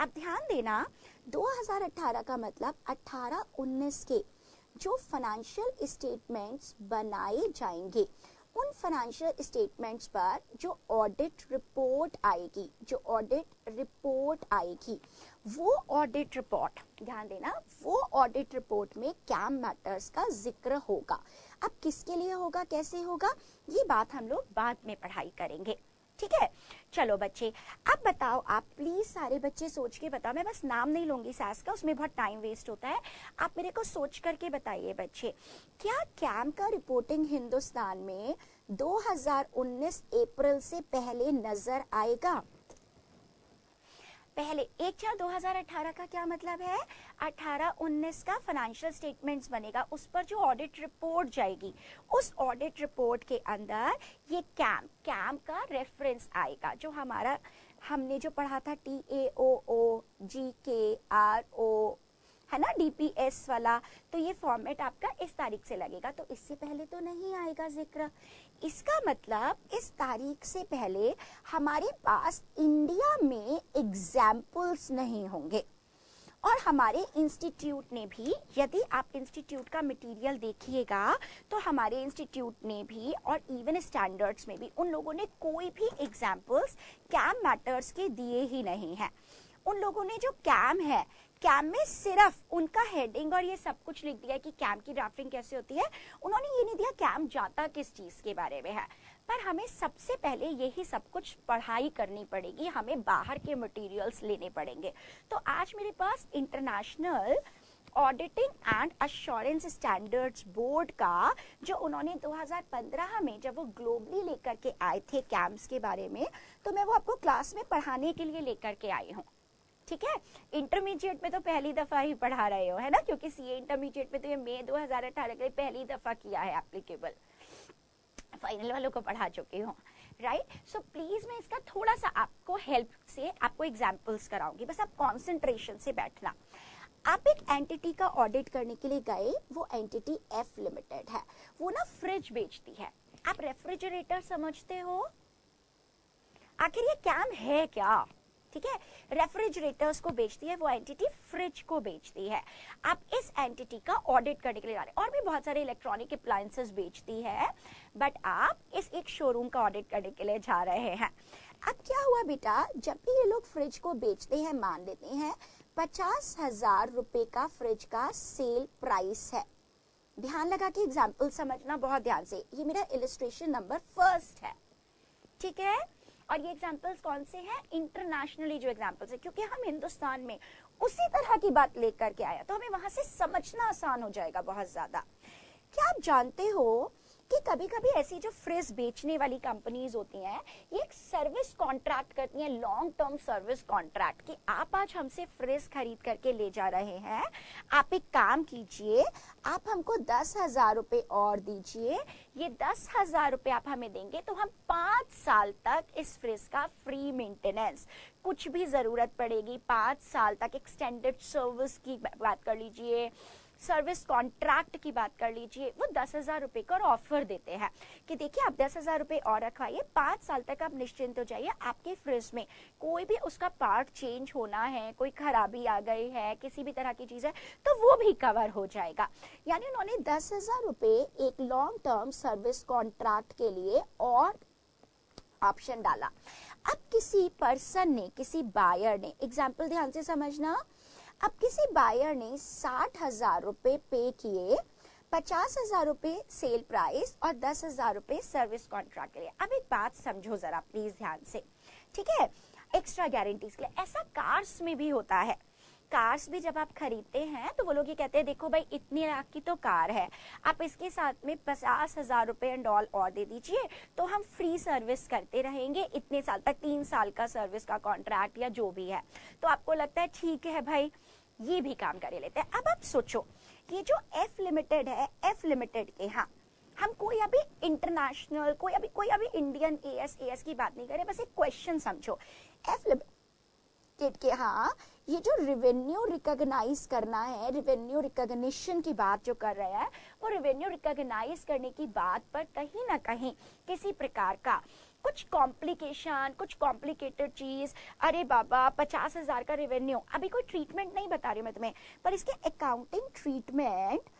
अब ध्यान देना 2018 का मतलब 18-19 के जो फाइनेंशियल स्टेटमेंट्स बनाए जाएंगे उन फाइनेंशियल स्टेटमेंट्स पर जो ऑडिट रिपोर्ट आएगी वो ऑडिट रिपोर्ट, ध्यान देना, वो ऑडिट रिपोर्ट में कैम मैटर्स का जिक्र होगा। अब किसके लिए होगा, कैसे होगा, ये बात हम लोग बाद में पढ़ाई करेंगे, ठीक है। चलो बच्चे, अब बताओ आप प्लीज सारे बच्चे सोच के बताओ, मैं बस नाम नहीं लूंगी सास का, उसमें बहुत टाइम वेस्ट होता है, आप मेरे को सोच करके बताइए बच्चे, क्या कैम का रिपोर्टिंग हिंदुस्तान में 2019 अप्रैल से पहले नजर आएगा? पहले 1/4/2018 का क्या मतलब है, 18-19 का फाइनेंशियल स्टेटमेंट्स बनेगा, उस पर जो ऑडिट रिपोर्ट जाएगी उस ऑडिट रिपोर्ट के अंदर ये कैम का रेफरेंस आएगा, जो हमारा हमने जो पढ़ा था TAOO GKRO है ना, DPS वाला, तो ये फॉर्मेट आपका इस तारीख से लगेगा, तो इससे पहले तो नहीं आएगा जिक्र। इसका मतलब इस तारीख से पहले हमारे पास इंडिया में एग्जाम्पल्स नहीं होंगे, और हमारे इंस्टीट्यूट ने भी, यदि आप इंस्टीट्यूट का मटेरियल देखिएगा तो हमारे इंस्टीट्यूट ने भी और इवन स्टैंडर्ड्स में भी उन लोगों ने कोई भी एग्जाम्पल्स कैम मैटर्स के दिए ही नहीं है। उन लोगों ने जो कैम है, कैम में सिर्फ उनका हेडिंग और ये सब कुछ लिख दिया कि कैम की ड्राफ्टिंग कैसे होती है, उन्होंने ये नहीं दिया कैम जाता किस चीज के बारे में है। पर हमें सबसे पहले यही सब कुछ पढ़ाई करनी पड़ेगी, हमें बाहर के मटेरियल्स लेने पड़ेंगे। तो आज मेरे पास international auditing and assurance standards board का जो उन्होंने 2015 में जब वो ग्लोबली लेकर के आए थे कैम्स के बारे में, तो मैं वो आपको क्लास में पढ़ाने के लिए लेकर के आई हूँ, ठीक है। इंटरमीडिएट में तो पहली दफा ही पढ़ा रहे हो, है ना, क्योंकि सीए इंटरमीडिएट में तो ये मई 2018 के लिए पहली दफा किया है एप्लीकेबल, फाइनल वालों को पढ़ा चुकी हूँ, राइट। सो प्लीज मैं इसका थोड़ा सा आपको हेल्प से आपको एग्जांपल्स कराऊंगी, बस आप कंसंट्रेशन से बैठना। आप एक एंटिटी का ऑडिट करने के लिए गए, वो एंटिटी एफ लिमिटेड है, वो ना फ्रिज बेचती है। आप रेफ्रिजरेटर समझते हो, आखिर ये कैम है क्या, ठीक है, रेफ्रिजरेटर्स को बेचती है, वो एंटिटी फ्रिज को बेचती है। आप इस एंटिटी का ऑडिट करने के लिए जा रहे हैं, और भी बहुत सारे इलेक्ट्रॉनिक अप्लायंसेस बेचती है, बट आप इस एक शोरूम का ऑडिट करने के लिए जा रहे हैं। अब क्या हुआ बेटा, जब भी ये लोग फ्रिज को बेचते हैं, मान लेते हैं 50,000 रुपए का फ्रिज का सेल प्राइस है। ध्यान लगा के एग्जाम्पल समझना बहुत ध्यान से, ये मेरा इलिस्ट्रेशन नंबर फर्स्ट है, ठीक है। और ये एग्जाम्पल्स कौन से हैं, इंटरनेशनली जो एग्जाम्पल्स है, क्योंकि हम हिंदुस्तान में उसी तरह की बात लेकर के आया, तो हमें वहां से समझना आसान हो जाएगा बहुत ज्यादा। क्या आप जानते हो कि कभी कभी ऐसी जो फ्रिज बेचने वाली कंपनीज होती हैं, ये एक सर्विस कॉन्ट्रैक्ट करती हैं, लॉन्ग टर्म सर्विस कॉन्ट्रैक्ट, कि आप आज हमसे फ्रिज खरीद करके ले जा रहे हैं, आप एक काम कीजिए, आप हमको 10,000 रुपए और दीजिए, ये 10,000 रुपए आप हमें देंगे तो हम 5 साल तक इस फ्रिज का फ्री मेंटेनेंस, कुछ भी जरूरत पड़ेगी 5 साल तक, एक्सटेंडेड सर्विस की बात कर लीजिए, सर्विस कॉन्ट्रैक्ट की बात कर लीजिए, वो 10,000 रुपए का ऑफर देते हैं कि देखिए आप 10,000 रुपए और रखवाइए, 5 साल तक आप निश्चिंत हो जाइए, आपके फ्रिज में कोई भी उसका पार्ट चेंज होना है, कोई खराबी आ गई है, किसी भी तरह की चीज है, तो वो भी कवर हो जाएगा। यानी उन्होंने 10,000 रुपए एक लॉन्ग टर्म सर्विस कॉन्ट्रैक्ट के लिए और ऑप्शन डाला। अब किसी पर्सन ने, किसी बायर ने, एग्जाम्पल ध्यान से समझना, अब किसी बायर ने 60,000 रुपए पे किए, 50,000 रुपए सेल प्राइस और 10,000 रुपए सर्विस कॉन्ट्रैक्ट के लिए। अब एक बात समझो जरा प्लीज ध्यान से, ठीक है, एक्स्ट्रा गारंटीज के लिए ऐसा कार्स में भी होता है। कार्स भी जब आप खरीदते हैं तो वो लोग ये कहते हैं देखो भाई इतने लाख की तो कार है, आप इसके साथ में 50,000 रुपए एंड ऑल और दे दीजिए, तो हम फ्री सर्विस करते रहेंगे इतने साल तक, 3 साल का सर्विस का कॉन्ट्रैक्ट या जो भी है। तो आपको लगता है ठीक है भाई, ये भी काम कर लेते हैं। अब आप सोचो, ये जो एफ लिमिटेड है, एफ लिमिटेड के यहाँ हम कोई अभी इंटरनेशनल, कोई अभी इंडियन एएस की बात नहीं करें, बस एक क्वेश्चन समझो, एफ लिमिटेड के यहाँ ये जो रेवेन्यू रिकॉग्नाइज करना है, रेवेन्यू रिकॉग्निशन की बात जो कर रहे हैं, वो रेवेन्यू रिकॉग्नाइज करने की बात पर कहीं ना कहीं किसी प्रकार का कुछ कॉम्प्लिकेशन, कुछ कॉम्प्लिकेटेड चीज, अरे बाबा 50,000 का रेवेन्यू, अभी कोई ट्रीटमेंट नहीं बता रही मैं तुम्हें, पर इसके अकाउंटिंग ट्रीटमेंट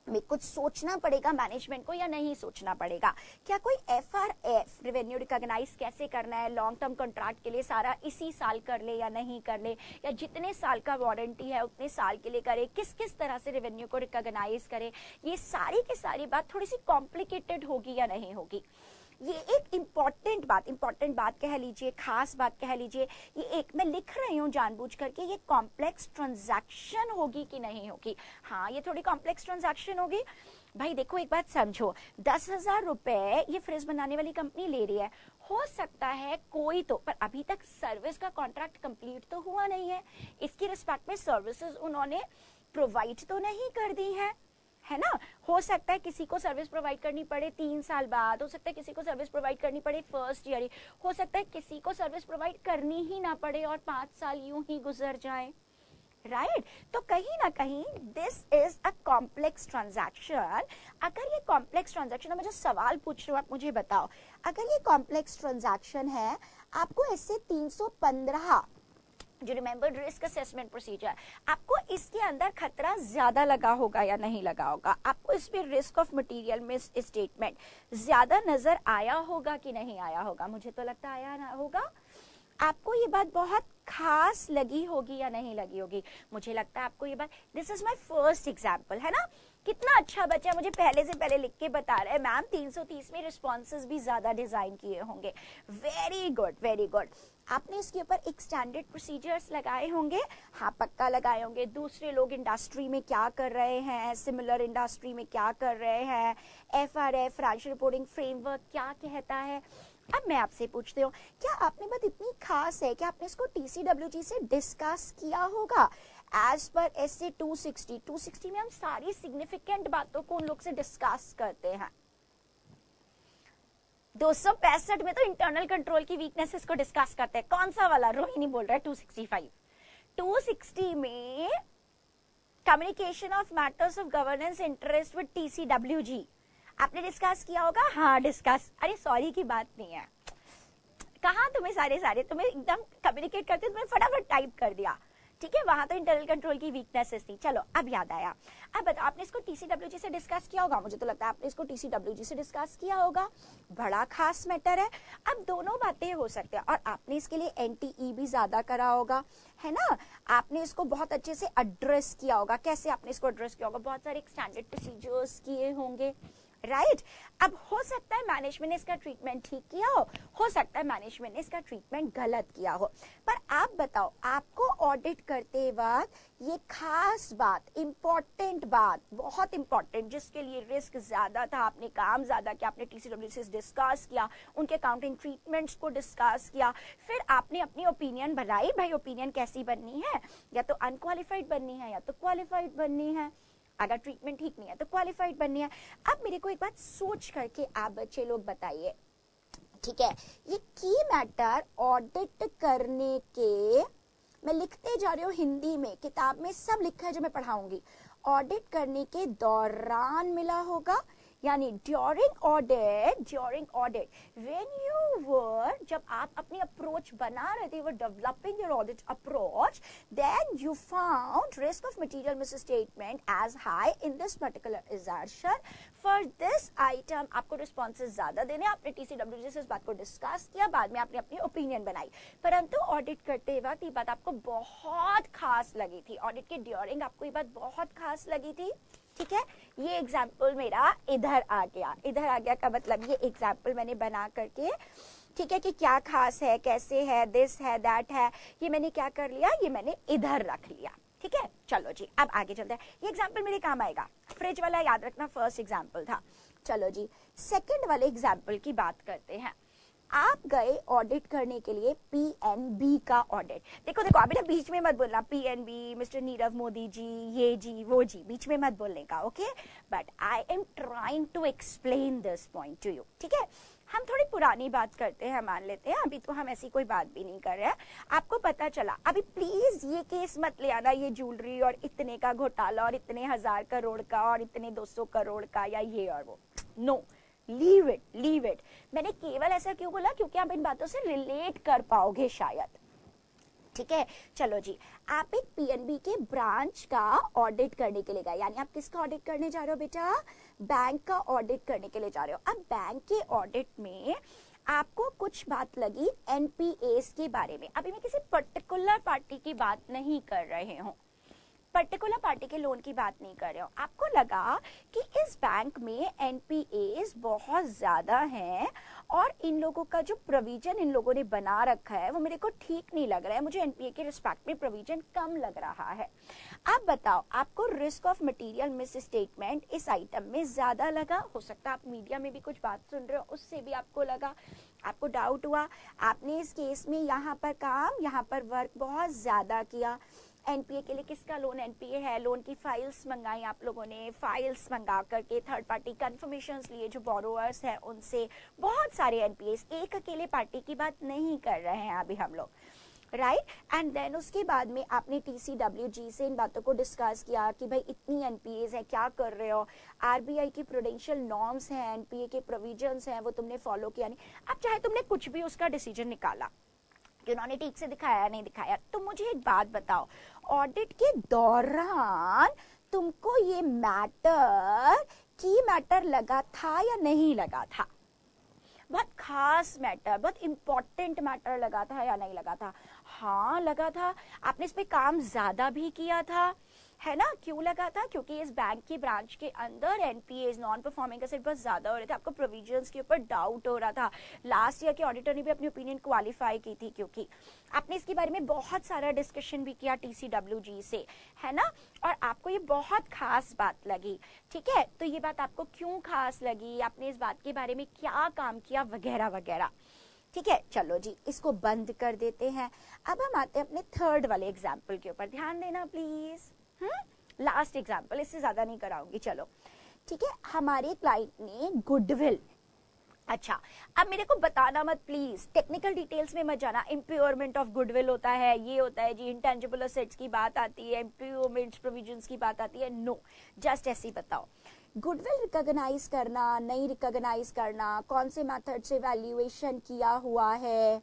में कुछ सोचना पड़ेगा मैनेजमेंट को या नहीं सोचना पड़ेगा। क्या कोई FRF रेवेन्यू रिकॉग्नाइज कैसे करना है, लॉन्ग टर्म कॉन्ट्रैक्ट के लिए सारा इसी साल कर ले या नहीं कर ले, या जितने साल का वारंटी है उतने साल के लिए करे, किस किस तरह से रेवेन्यू को रिकॉग्नाइज करे, ये सारी की सारी बात थोड़ी सी कॉम्प्लिकेटेड होगी या नहीं होगी। ये एक इम्पॉर्टेंट बात कह लीजिए, खास बात कह लीजिए, ये एक मैं लिख रही हूँ जानबूझ करके, ये कॉम्प्लेक्स ट्रांजैक्शन होगी कि नहीं होगी। हाँ, ये थोड़ी कॉम्प्लेक्स ट्रांजैक्शन होगी। भाई देखो एक बात समझो, 10,000 रुपए ये फ्रिज बनाने वाली कंपनी ले रही है, हो सकता है कोई तो, पर अभी तक सर्विस का कॉन्ट्रैक्ट कंप्लीट तो हुआ नहीं है, इसकी रिस्पेक्ट में सर्विसेज उन्होंने प्रोवाइड तो नहीं कर दी है ना। हो सकता है किसी को सर्विस प्रोवाइड करनी पड़े 3 साल बाद, हो सकता है किसी को सर्विस प्रोवाइड करनी पड़े फर्स्ट ईयर ही, हो सकता है किसी को सर्विस प्रोवाइड करनी ही ना पड़े और 5 साल यूं ही गुजर जाए, राइट। तो कहीं ना कहीं this is a complex transaction. अगर ये कॉम्प्लेक्स ट्रांजैक्शन, मैं जो सवाल पूछ रही हूँ आप मुझे बताओ, अगर ये कॉम्प्लेक्स ट्रांजैक्शन है, आपको इससे 315 जो रिमेंबर रिस्क असेसमेंट प्रोसीजर, आपको इसके अंदर खतरा ज्यादा लगा होगा या नहीं लगा होगा, आपको इस पे risk of material miss statement ज्यादा नजर आया होगा कि नहीं आया होगा, मुझे तो लगता आया ना होगा। आपको ये बात बहुत खास लगी होगी या नहीं लगी होगी, मुझे लगता है आपको ये बात, this is my first example, है ना। कितना अच्छा बच्चा मुझे पहले से पहले लिख के बता रहा है, मैम 330 में रिस्पॉन्सेज भी ज्यादा डिजाइन किए होंगे, वेरी गुड वेरी गुड। आपने इसके ऊपर एक स्टैंडर्ड प्रोसीजर्स लगाए होंगे, हाँ पक्का लगाए होंगे, दूसरे लोग इंडस्ट्री में क्या कर रहे हैं, सिमिलर इंडस्ट्री में क्या कर रहे हैं, FRF फाइनेंशियल रिपोर्टिंग फ्रेमवर्क क्या कहता है। अब मैं आपसे पूछती हूँ, क्या आपने बात इतनी खास है कि आपने इसको TCWG से डिस्कस किया होगा एज पर SA 260 में हम सारी सिग्निफिकेंट बातों को उन लोग से डिस्कस करते हैं। 265 में तो इंटरनल कंट्रोल की वीकनेसेस को डिस्कस करते हैं, कौन सा वाला, रोहिणी बोल रहा है 265। 260 में communication of matters of governance interest with TCWG आपने डिस्कस किया होगा, हाँ डिस्कस, अरे सॉरी की बात नहीं है, कहाँ तुम्हें सारे तुम्हें एकदम कम्युनिकेट करते तुमने फटाफट टाइप कर दिया, ठीक है, वहां तो इंटरनल कंट्रोल की वीकनेसेस थी। चलो अब याद आया, अब बताओ आपने इसको TCWG से डिस्कस किया होगा, मुझे तो लगता है आपने इसको TCWG से डिस्कस किया होगा, बड़ा खास मैटर है। अब दोनों बातें हो सकते हैं, और आपने इसके लिए NTE भी ज्यादा करा होगा, है ना, आपने इसको बहुत अच्छे से एड्रेस किया होगा। कैसे आपने इसको एड्रेस किया होगा, बहुत सारे स्टैंडर्ड प्रोसीजर्स किए होंगे, राइट। अब हो सकता है मैनेजमेंट ने इसका ट्रीटमेंट ठीक किया हो सकता है मैनेजमेंट ने इसका ट्रीटमेंट गलत किया हो, पर आप बताओ, आपको ऑडिट करते वक्त ये खास बात, इंपॉर्टेंट बात, बहुत इंपॉर्टेंट, जिसके लिए रिस्क ज्यादा था, आपने काम ज्यादा किया, आपने TCWG से डिस्कस किया, उनके अकाउंटिंग ट्रीटमेंट्स को डिस्कस किया, फिर आपने अपनी ओपिनियन बनाई। भाई ओपिनियन कैसी बननी है, या तो अनक्वालिफाइड बननी है या तो क्वालिफाइड बननी है, अगर ट्रीटमेंट ठीक नहीं है तो क्वालिफाइड बननी है। अब मेरे को एक बात सोच करके आप बच्चे लोग बताइए, ठीक है, ये की मैटर ऑडिट करने के, मैं लिखते जा रही हूँ हिंदी में, किताब में सब लिखा है जो मैं पढ़ाऊंगी, ऑडिट करने के दौरान मिला होगा, यानी during audit when you were, जब आप अपनी अप्रोच बना रहे थे, developing your audit approach, then you found risk of material misstatement as high in this particular assertion, for this item आपको रिस्पॉन्सेज ज्यादा देने, आपने TCWG से इस बात को डिस्कस किया, बाद में आपने अपनी ओपिनियन बनाई, परंतु ऑडिट करते वक्त ये बात आपको बहुत खास लगी थी, ऑडिट के ड्यूरिंग आपको ये बात बहुत खास लगी थी, ठीक है। ये एग्जाम्पल मेरा इधर आ गया का मतलब ये एग्जाम्पल मैंने बना करके, ठीक है, कि क्या खास है, कैसे है, दिस है, दैट है, ये मैंने क्या कर लिया, ये मैंने इधर रख लिया, ठीक है। चलो जी अब आगे चलते हैं, ये एग्जाम्पल मेरे काम आएगा, फ्रिज वाला याद रखना फर्स्ट एग्जाम्पल था। चलो जी सेकंड वाले एग्जाम्पल की बात करते हैं। आप गए ऑडिट करने के लिए PNB का ऑडिट, देखो अभी ना बीच में मत बोलना PNB, मिस्टर नीरव मोदी जी, ये जी वो जी, बीच में मत बोलने का, okay, but I am trying to explain this point to you, ठीक है। हम थोड़ी पुरानी बात करते हैं, मान लेते हैं, अभी तो हम ऐसी कोई बात भी नहीं कर रहे हैं, आपको पता चला, अभी प्लीज ये केस मत ले आना, ये ज्वेलरी और इतने का घोटाला और इतने 1000 करोड़ का और इतने 200 करोड़ का या ये और वो, नो, लीव इट। मैंने केवल ऐसा क्यों बोला, क्योंकि आप इन बातों से रिलेट कर पाओगे शायद। ठीक है, चलो जी, आप एक पीएनबी के ब्रांच का ऑडिट करने के लिए गए, यानी आप किसका ऑडिट करने जा रहे हो बेटा, बैंक का ऑडिट करने के लिए जा रहे हो। अब बैंक के ऑडिट में आपको कुछ बात लगी एनपीएस के बारे में। अभी मैं किसी पर्टिकुलर पार्टी की बात नहीं कर रहे हूँ, पर्टिकुलर पार्टी के लोन की बात नहीं कर रहे हो। आपको लगा कि इस बैंक में एनपीएस बहुत ज्यादा हैं और इन लोगों का जो प्रोविजन इन लोगों ने बना रखा है वो मेरे को ठीक नहीं लग रहा है, मुझे एनपीए के रिस्पेक्ट में प्रोविजन कम लग रहा है। आप बताओ, आपको risk of material miss statement इस आइटम में ज्यादा लगा, हो सकता है आप मीडिया में भी कुछ बात सुन रहे हो उससे भी आपको लगा, आपको डाउट हुआ, आपने इस केस में यहाँ पर वर्क बहुत ज्यादा किया। एनपीए के लिए किसका लोन एनपीए है, लोन की फाइल्स मंगाई आप लोगों ने, फाइल्स मंगा करके थर्ड पार्टी कंफर्मेशंस लिए जो बोरोवर्स हैं उनसे, बहुत सारे एनपीएस, एक अकेले पार्टी की बात नहीं कर रहे हैं अभी हम लोग, राइट। एंड देन उसके बाद में आपने टीसीडब्ल्यूजी से इन बातों को डिस्कस किया कि भाई इतनी एनपीएस है, क्या कर रहे हो, आरबीआई की प्रूडेंशियल नॉर्म्स हैं, एनपीए के प्रोविजंस हैं, वो तुमने फॉलो किया नहीं। अब चाहे तुमने कुछ भी उसका डिसीजन निकाला कि उन्होंने ठीक से दिखाया नहीं दिखाया, तो मुझे एक बात बताओ, ऑडिट के दौरान तुमको ये मैटर लगा था या नहीं लगा था, बहुत खास मैटर, बहुत इंपॉर्टेंट मैटर लगा था या नहीं लगा था? हाँ लगा था। आपने इस पे काम ज्यादा भी किया था, है ना? क्यों लगा था? क्योंकि इस बैंक की ब्रांच के अंदर एनपीएस नॉन परफॉर्मिंग एसेट बहुत ज्यादा हो रहे थे, आपको प्रोविजंस के ऊपर डाउट हो रहा था। लास्ट ईयर के ऑडिटर ने भी अपनी ओपिनियन क्वालिफाई की थी, क्योंकि आपने इसके बारे में बहुत सारा डिस्कशन भी किया टीसीडब्ल्यूजी से, है ना? और आपको ये बहुत खास बात लगी, ठीक है? तो ये बात आपको क्यों खास लगी, आपने इस बात के बारे में क्या काम किया, वगैरह वगैरह, ठीक है? चलो जी, इसको बंद कर देते हैं। अब हम आते हैं अपने थर्ड वाले एग्जाम्पल के ऊपर, ध्यान देना प्लीज। लास्ट एग्जाम्पल, इससे ज्यादा नहीं कराऊंगी, चलो ठीक है। हमारे क्लाइंट ने गुडविल, अच्छा अब मेरे को बताना मत प्लीज, टेक्निकल डिटेल्स में मत जाना, इम्प्योरमेंट ऑफ गुडविल होता है, ये होता है जी, इंटेंजिबल एसेट्स की बात आती है, इम्प्योरमेंट प्रोविजंस की बात आती है, नो, जस्ट ऐसे ही बताओ। गुडविल रिकॉग्नाइज करना, नहीं रिकॉग्नाइज करना, कौन से मेथड से वैल्यूएशन किया हुआ है,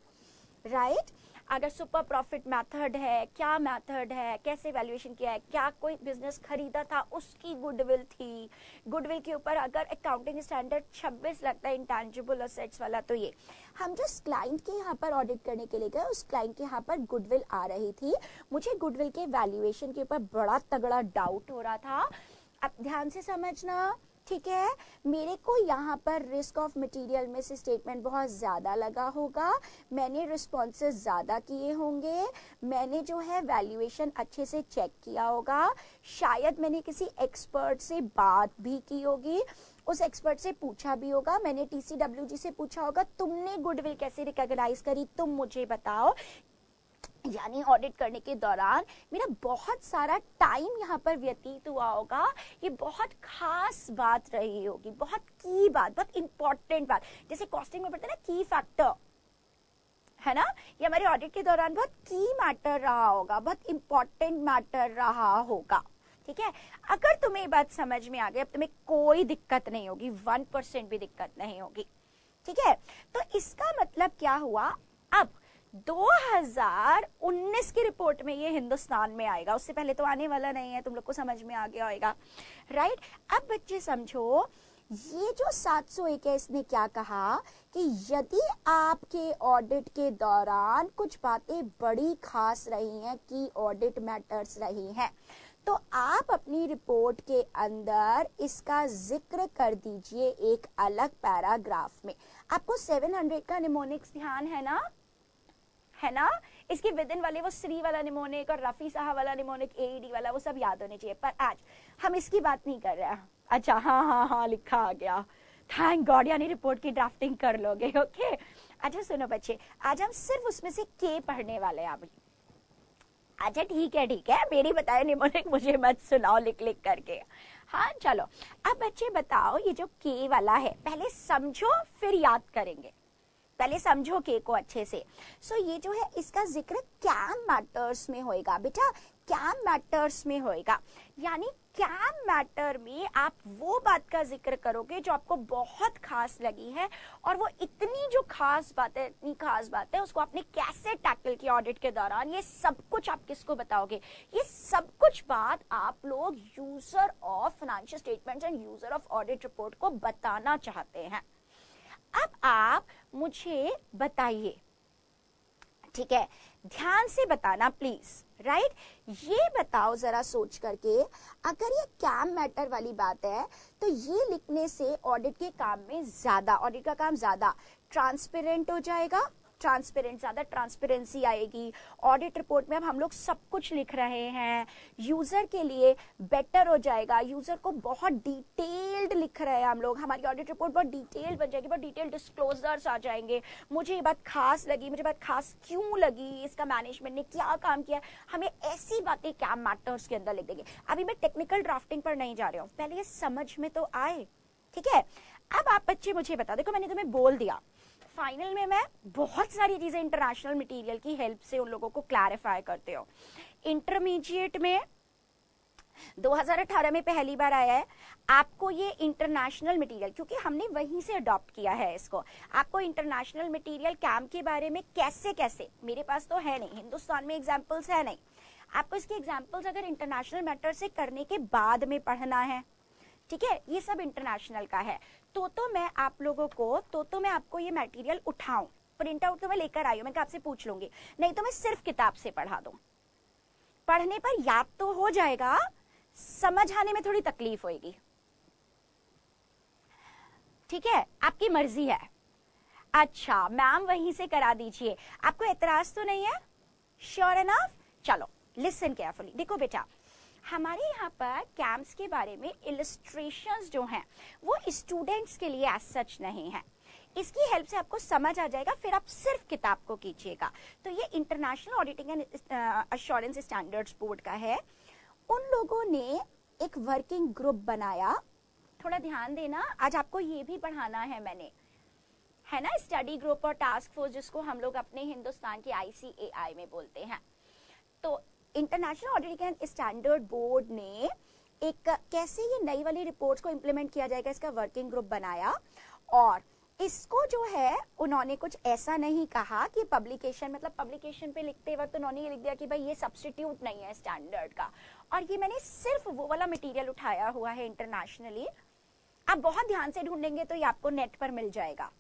राइट? अगर सुपर प्रॉफिट मेथड है, क्या मेथड है, कैसे वैल्यूएशन किया है, क्या कोई बिजनेस खरीदा था उसकी गुडविल थी, गुडविल के ऊपर अगर अकाउंटिंग स्टैंडर्ड 26 लगता है इंटेंजिबल एसेट्स वाला, तो ये हम जिस क्लाइंट के यहाँ पर ऑडिट करने के लिए गए उस क्लाइंट के यहाँ पर गुडविल आ रही थी, मुझे गुडविल के वैल्यूएशन के ऊपर बड़ा तगड़ा डाउट हो रहा था। अब ध्यान से समझना, ठीक है? मेरे को यहाँ पर risk of material miss statement बहुत ज्यादा लगा होगा, मैंने रिस्पॉन्सेस ज्यादा किए होंगे, मैंने जो है वैल्यूएशन अच्छे से चेक किया होगा, शायद मैंने किसी एक्सपर्ट से बात भी की होगी, उस एक्सपर्ट से पूछा भी होगा, मैंने टीसीडब्ल्यूजी से पूछा होगा तुमने गुडविल कैसे रिकॉग्नाइज करी, तुम मुझे बताओ। यानी ऑडिट करने के दौरान मेरा बहुत सारा टाइम यहाँ पर व्यतीत हुआ होगा, ये बहुत खास बात रही होगी, बहुत की बात, बहुत इंपॉर्टेंट बात, जैसे कॉस्टिंग में पढ़ते हैं ना की फैक्टर, है ना? ये हमारे ऑडिट के दौरान बहुत की मैटर रहा होगा, बहुत इंपॉर्टेंट मैटर रहा होगा, ठीक है? अगर तुम्हें ये बात समझ में आ गई, अब तुम्हें कोई दिक्कत नहीं होगी, 1% भी दिक्कत नहीं होगी, ठीक है? तो इसका मतलब क्या हुआ, अब 2019 की रिपोर्ट में ये हिंदुस्तान में आएगा, उससे पहले तो आने वाला नहीं है, तुम लोग को समझ में आ गया होगा, राइट? अब बच्चे समझो, ये जो 701 है, इसने क्या कहा कि यदि आपके ऑडिट के दौरान कुछ बातें बड़ी खास रही हैं, की ऑडिट मैटर्स रही हैं, तो आप अपनी रिपोर्ट के अंदर इसका जिक्र कर दीजिए एक अलग पैराग्राफ में। आपको 700 का निमोनिक्स ध्यान है ना, है ना? इसके विद इन वाले वो श्री वाला निमोनिक और रफी साहब वाला निमोनिक, एईडी वाला, वो सब याद होने चाहिए, पर आज हम इसकी बात नहीं कर रहे हैं। अच्छा हाँ, लिखा आ गया, थैंक गॉड, यानी रिपोर्ट की ड्राफ्टिंग कर लोगे, ओके? अच्छा सुनो बच्चे, आज हम सिर्फ उसमें से के पढ़ने वाले हैं अभी। अच्छा ठीक है, मेरी बताए निमोनिक मुझे मत सुनाओ लिख लिख करके। हाँ चलो, अब बच्चे बताओ, ये जो के वाला है पहले समझो फिर याद करेंगे, पहले समझो के को अच्छे से। सो ये जो है इसका जिक्र कैम मैटर्स में होएगा बेटा, कैम मैटर्स में होएगा। यानी कैम मैटर में आप वो बात का जिक्र करोगे जो आपको बहुत खास लगी है, और वो इतनी जो खास बात है, इतनी खास बात है, उसको आपने कैसे टैकल किया ऑडिट के दौरान, ये सब कुछ आप किसको बताओगे? ये सब कुछ बात आप लोग user of financial statements and user of audit report को बताना चाहते हैं। अब आप मुझे बताइए, ठीक है, ध्यान से बताना प्लीज, राइट? ये बताओ जरा सोच करके, अगर ये कैम मैटर वाली बात है तो ये लिखने से ऑडिट के काम में ज्यादा, ऑडिट का काम ज्यादा ट्रांसपेरेंट हो जाएगा, ट्रांसपेरेंट, ज्यादा ट्रांसपेरेंसी आएगी। ऑडिट रिपोर्ट में अब हम लोग सब कुछ लिख रहे हैं, यूजर के लिए बेटर हो जाएगा, यूजर को बहुत डिटेल्ड लिख रहे हैं हम लोग, हमारी ऑडिट रिपोर्ट बहुत डिटेल्ड बन जाएगी, बहुत डिटेल्ड डिस्क्लोजर्स आ जाएंगे, मुझे ये बात खास लगी, मुझे बात खास क्यों लगी, इसका मैनेजमेंट ने क्या काम किया, हमें ऐसी बातें कैम मैटर्स के अंदर लिख देंगे। अभी मैं टेक्निकल ड्राफ्टिंग पर नहीं जा रही हूँ, पहले ये समझ में तो आए, ठीक है? अब आप बच्चे मुझे बता, देखो मैंने तुम्हें बोल दिया, फाइनल में मैं बहुत सारी चीजें इंटरनेशनल मटेरियल की हेल्प से उन लोगों को क्लैरिफाई करते हो। इंटरमीडिएट में 2018 में पहली बार आया है आपको ये इंटरनेशनल मटेरियल, क्योंकि हमने वहीं से अडॉप्ट किया है इसको। आपको इंटरनेशनल मटेरियल कैम के बारे में कैसे कैसे, मेरे पास तो है नहीं, हिंदुस्तान में एग्जाम्पल्स है नहीं, आपको इसके एग्जाम्पल्स अगर इंटरनेशनल मैटर से करने के बाद में पढ़ना है, ठीक है? ये सब इंटरनेशनल का है। तो मैं आप लोगों को, तो मैं आपको ये मटेरियल उठाऊं, प्रिंट आउट तो मैं लेकर आई हूं, मैं आपसे पूछ लूंगी, नहीं तो मैं सिर्फ किताब से पढ़ा दूं। पढ़ने पर याद तो हो जाएगा, समझ आने में थोड़ी तकलीफ होगी, ठीक है? आपकी मर्जी है। अच्छा मैम वहीं से करा दीजिए, आपको एतराज तो नहीं है? Sure enough? चलो लिसन केयरफुली, देखो बेटा, हमारे यहाँ पर कैम्प्स के बारे में इलस्ट्रेशंस जो हैं वो स्टूडेंट्स के लिए एज सच नहीं है, इसकी हेल्प से आपको समझ आ जाएगा, फिर आप सिर्फ किताब को कीजिएगा। तो ये international auditing and assurance standards board का है, उन लोगों ने एक वर्किंग ग्रुप बनाया, थोड़ा ध्यान देना, आज आपको ये भी पढ़ाना है मैंने, है ना, स्टडी ग्रुप और टास्क फोर्स जिसको हम लोग अपने हिंदुस्तान की ICAI में बोलते हैं। तो international auditing and standard board ने एक कैसे ये नई वाली रिपोर्ट्स को इंप्लीमेंट किया जाएगा इसका वर्किंग ग्रुप बनाया, और इसको जो है उन्होंने कुछ ऐसा नहीं कहा कि पब्लिकेशन, मतलब पब्लिकेशन पे लिखते वक्त उन्होंने ये लिख दिया कि भाई ये सब्स्टिट्यूट नहीं है स्टैंडर्ड का, और ये मैंने सिर्फ वो वाला मटेरियल उठाया हुआ है इंटरनेशनली। आप बहुत ध्यान से ढूंढेंगे तो ये आपको नेट पर मिल जाएगा,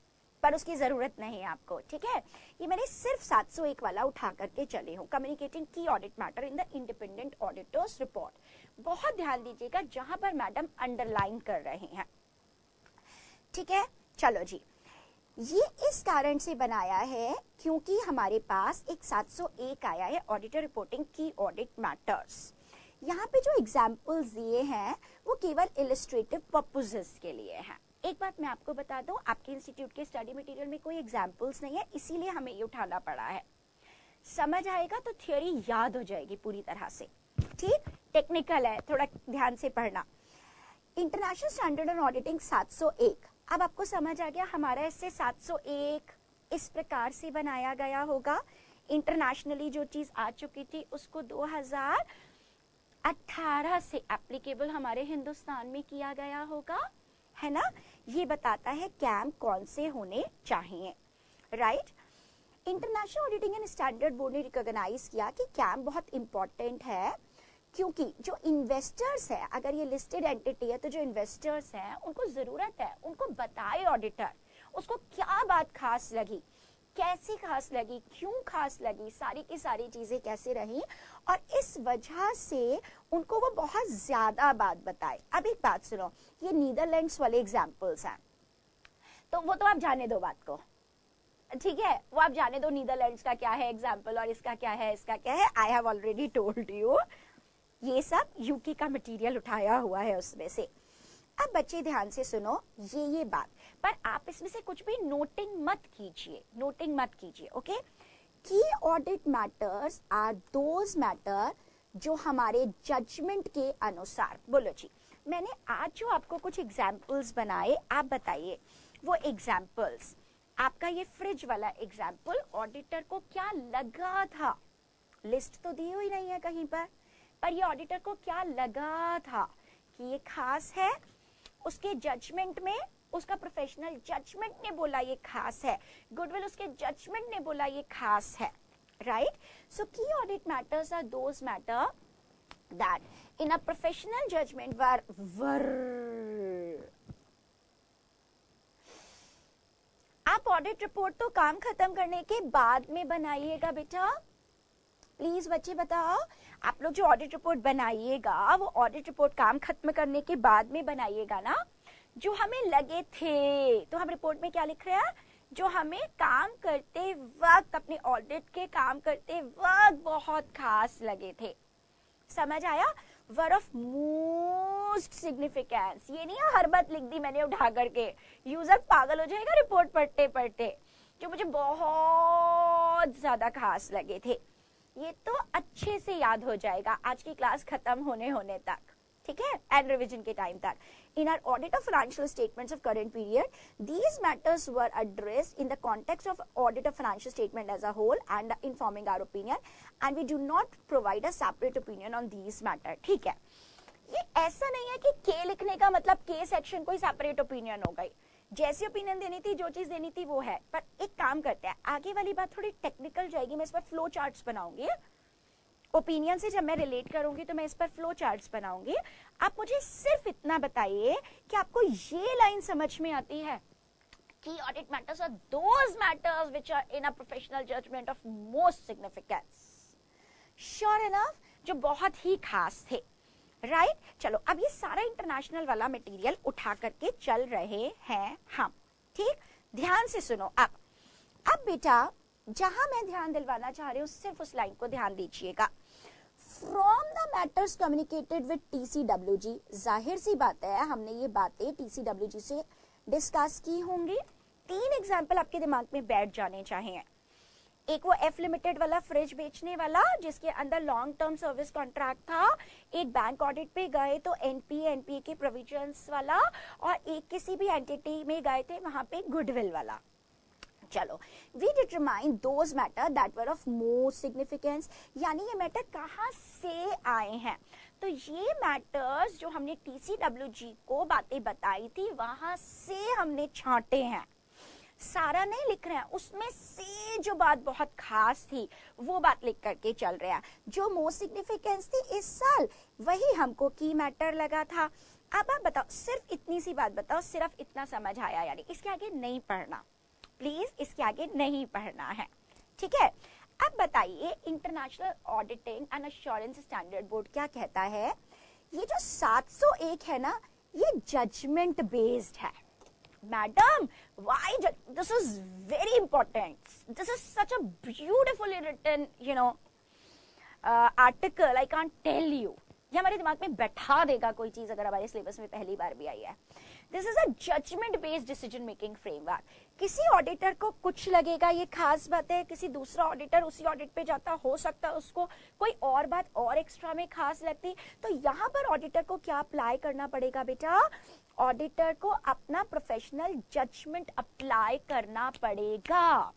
पर उसकी जरूरत नहीं है आपको, ठीक है? ये मैंने सिर्फ 701 वाला उठा करके चले हूँ, कम्युनिकेटिंग की audit matter in the independent auditors report. बहुत ध्यान दीजिएगा जहां पर मैडम अंडरलाइन कर रहे हैं, ठीक है? चलो जी, ये इस कारण से बनाया है क्योंकि हमारे पास एक 701 आया है ऑडिटर रिपोर्टिंग की ऑडिट मैटर्स। यहाँ पे जो एग्जाम्पल्स दिए हैं वो केवल इलस्ट्रेटिव पर्पसेस के लिए हैं। एक बात मैं आपको बता दूं, आपके इंस्टीट्यूट के स्टडी मटेरियल में कोई एग्जाम्पल्स नहीं है, इसीलिए हमें ये उठाना पड़ा है। समझ आएगा तो थ्योरी याद हो जाएगी पूरी तरह से, ठीक? टेक्निकल है, थोड़ा ध्यान से पढ़ना। इंटरनेशनल स्टैंडर्ड ऑन ऑडिटिंग 701, अब आपको समझ आ गया हमारा इससे 701 इस प्रकार से बनाया गया होगा। इंटरनेशनली जो चीज आ चुकी थी उसको 2018 से एप्लीकेबल हमारे हिंदुस्तान में किया गया होगा, है ना? ये बताता है कैम कौन से होने चाहिए, right? International auditing and standard board ने रिकॉग्नाइज किया कि कैम बहुत इंपॉर्टेंट है, क्योंकि जो इन्वेस्टर्स है, अगर ये लिस्टेड एंटिटी है तो जो इन्वेस्टर्स हैं उनको जरूरत है, उनको बताए ऑडिटर उसको क्या बात खास लगी, कैसी खास लगी, क्यों खास लगी, सारी की सारी चीजें कैसे रही, और इस वजह से उनको वो बहुत ज्यादा बात बताए। अब एक बात सुनो, ये नीदरलैंड्स वाले एग्जाम्पल्स हैं, तो वो तो आप जाने दो बात को, ठीक है? वो आप जाने दो, नीदरलैंड्स का क्या है एग्जाम्पल और इसका क्या है, इसका क्या है, I have already told you, ये सब यूके का मटेरियल उठाया हुआ है उसमें से। अब बच्चे ध्यान से सुनो ये बात, पर आप इसमें से कुछ भी नोटिंग मत कीजिए, okay? Key audit matters are those matter जो हमारे जजमेंट के अनुसार, बोलो जी, मैंने आज जो आपको कुछ एग्जाम्पल्स बनाए, आप बताइए वो एग्जाम्पल्स आपका ये फ्रिज वाला एग्जाम्पल, ऑडिटर को क्या लगा था, लिस्ट तो दी हुई नहीं है कहीं पर ये ऑडिटर को क्या लगा था कि ये खास है, उसके जजमेंट में, उसका प्रोफेशनल जजमेंट ने बोला ये खास है, गुडविल उसके जजमेंट ने बोला ये खास है, right. So key audit matters are those matter that in a professional judgement आप ऑडिट रिपोर्ट तो काम खत्म करने के बाद में बनाइएगा बेटा, प्लीज बच्चे बताओ, आप लोग जो ऑडिट रिपोर्ट बनाइएगा वो ऑडिट रिपोर्ट काम खत्म करने के बाद में बनाइएगा ना। जो हमें लगे थे, तो हम रिपोर्ट में क्या लिख रहे हैं, जो हमें काम करते वक्त, अपने ऑडिट के काम करते वक्त बहुत खास लगे थे, समझ आया। वर ऑफ मोस्ट सिग्निफिकेंस, ये नहीं हर बात लिख दी मैंने उठा करके, यूजर पागल हो जाएगा रिपोर्ट पढ़ते पढ़ते, जो मुझे बहुत ज्यादा खास लगे थे, ये तो अच्छे से याद हो जाएगा आज की क्लास खत्म होने तक, ठीक है, एंड रिवीजन के टाइम तक। In our audit of financial statements of current period, these matters were addressed in the context of audit of financial statement as a whole and informing our opinion, and we do not provide a separate opinion on these matter, ठीक है। ये ऐसा नहीं है कि के लिखने का मतलब के सेक्शन कोई सेपरेट ओपिनियन हो गई, जैसी ओपिनियन देनी थी, जो चीज देनी थी वो है, पर एक काम करते हैं, आगे वाली बात थोड़ी टेक्निकल जाएगी, मैं इस पर फ्लो चार्ट्स बनाऊंगी, ओपिनियन से जब मैं रिलेट करूंगी तो मैं इस पर फ्लो चार्ट्स बनाऊंगी। आप मुझे सिर्फ इतना बताइए कि आपको ये लाइन समझ में आती है कि audit matters are those matters which are in a professional judgement of most significance, sure enough, जो बहुत ही खास थे, राइट। चलो अब ये सारा इंटरनेशनल वाला मटेरियल उठा करके चल रहे हैं हम, ठीक, ध्यान से सुनो। अब बेटा जहां मैं ध्यान दिलवाना चाह रही हूँ सिर्फ उस लाइन को ध्यान दीजिएगा। From the matters communicated with TCWG, जाहिर सी बात है हमने ये बातें TCWG से डिस्कस की होंगी। 3 एग्जाम्पल आपके दिमाग में बैठ जाने चाहिए। एक वो F लिमिटेड वाला फ्रिज बेचने वाला जिसके अंदर लॉन्ग टर्म सर्विस कॉन्ट्रैक्ट था, एक बैंक ऑडिट पे गए तो NPA के प्रोविजंस वाला, और एक किसी भी एंटिटी में गए थे वहां पे गुडविल वाला। चलो, we determine those matter that were of most significance, यानी ये मैटर कहाँ से आए हैं, तो ये मैटर्स जो हमने TCWG को बातें बताई थी वहां से हमने छांटे हैं, सारा नहीं लिख रहे हैं, उसमें से जो बात बहुत खास थी वो बात लिख करके चल रहे हैं। जो मोस्ट सिग्निफिकेंस थी इस साल वही हमको की मैटर लगा था। अब आप बताओ, सिर्फ इतनी सी बात बताओ, सिर्फ इतना समझ आया, यानी इसके आगे नहीं पढ़ना, प्लीज इसके आगे नहीं पढ़ना है, ठीक है। अब बताइए international auditing and assurance standard board क्या कहता है, ये जो 701 है ना, ये जजमेंट बेस्ड है। Madam, why? This is very important, this is such a beautifully written article, I can't tell you, ये हमारे दिमाग में बैठा देगा कोई चीज अगर हमारे सिलेबस में पहली बार भी आई है। This is a judgement based decision making framework. किसी ऑडिटर को कुछ लगेगा ये खास बात है, किसी दूसरा ऑडिटर उसी ऑडिट पे जाता, हो सकता है उसको कोई और बात और एक्स्ट्रा में खास लगती, तो यहाँ पर ऑडिटर को क्या अप्लाई करना पड़ेगा बेटा, ऑडिटर को अपना प्रोफेशनल जजमेंट अप्लाई करना पड़ेगा,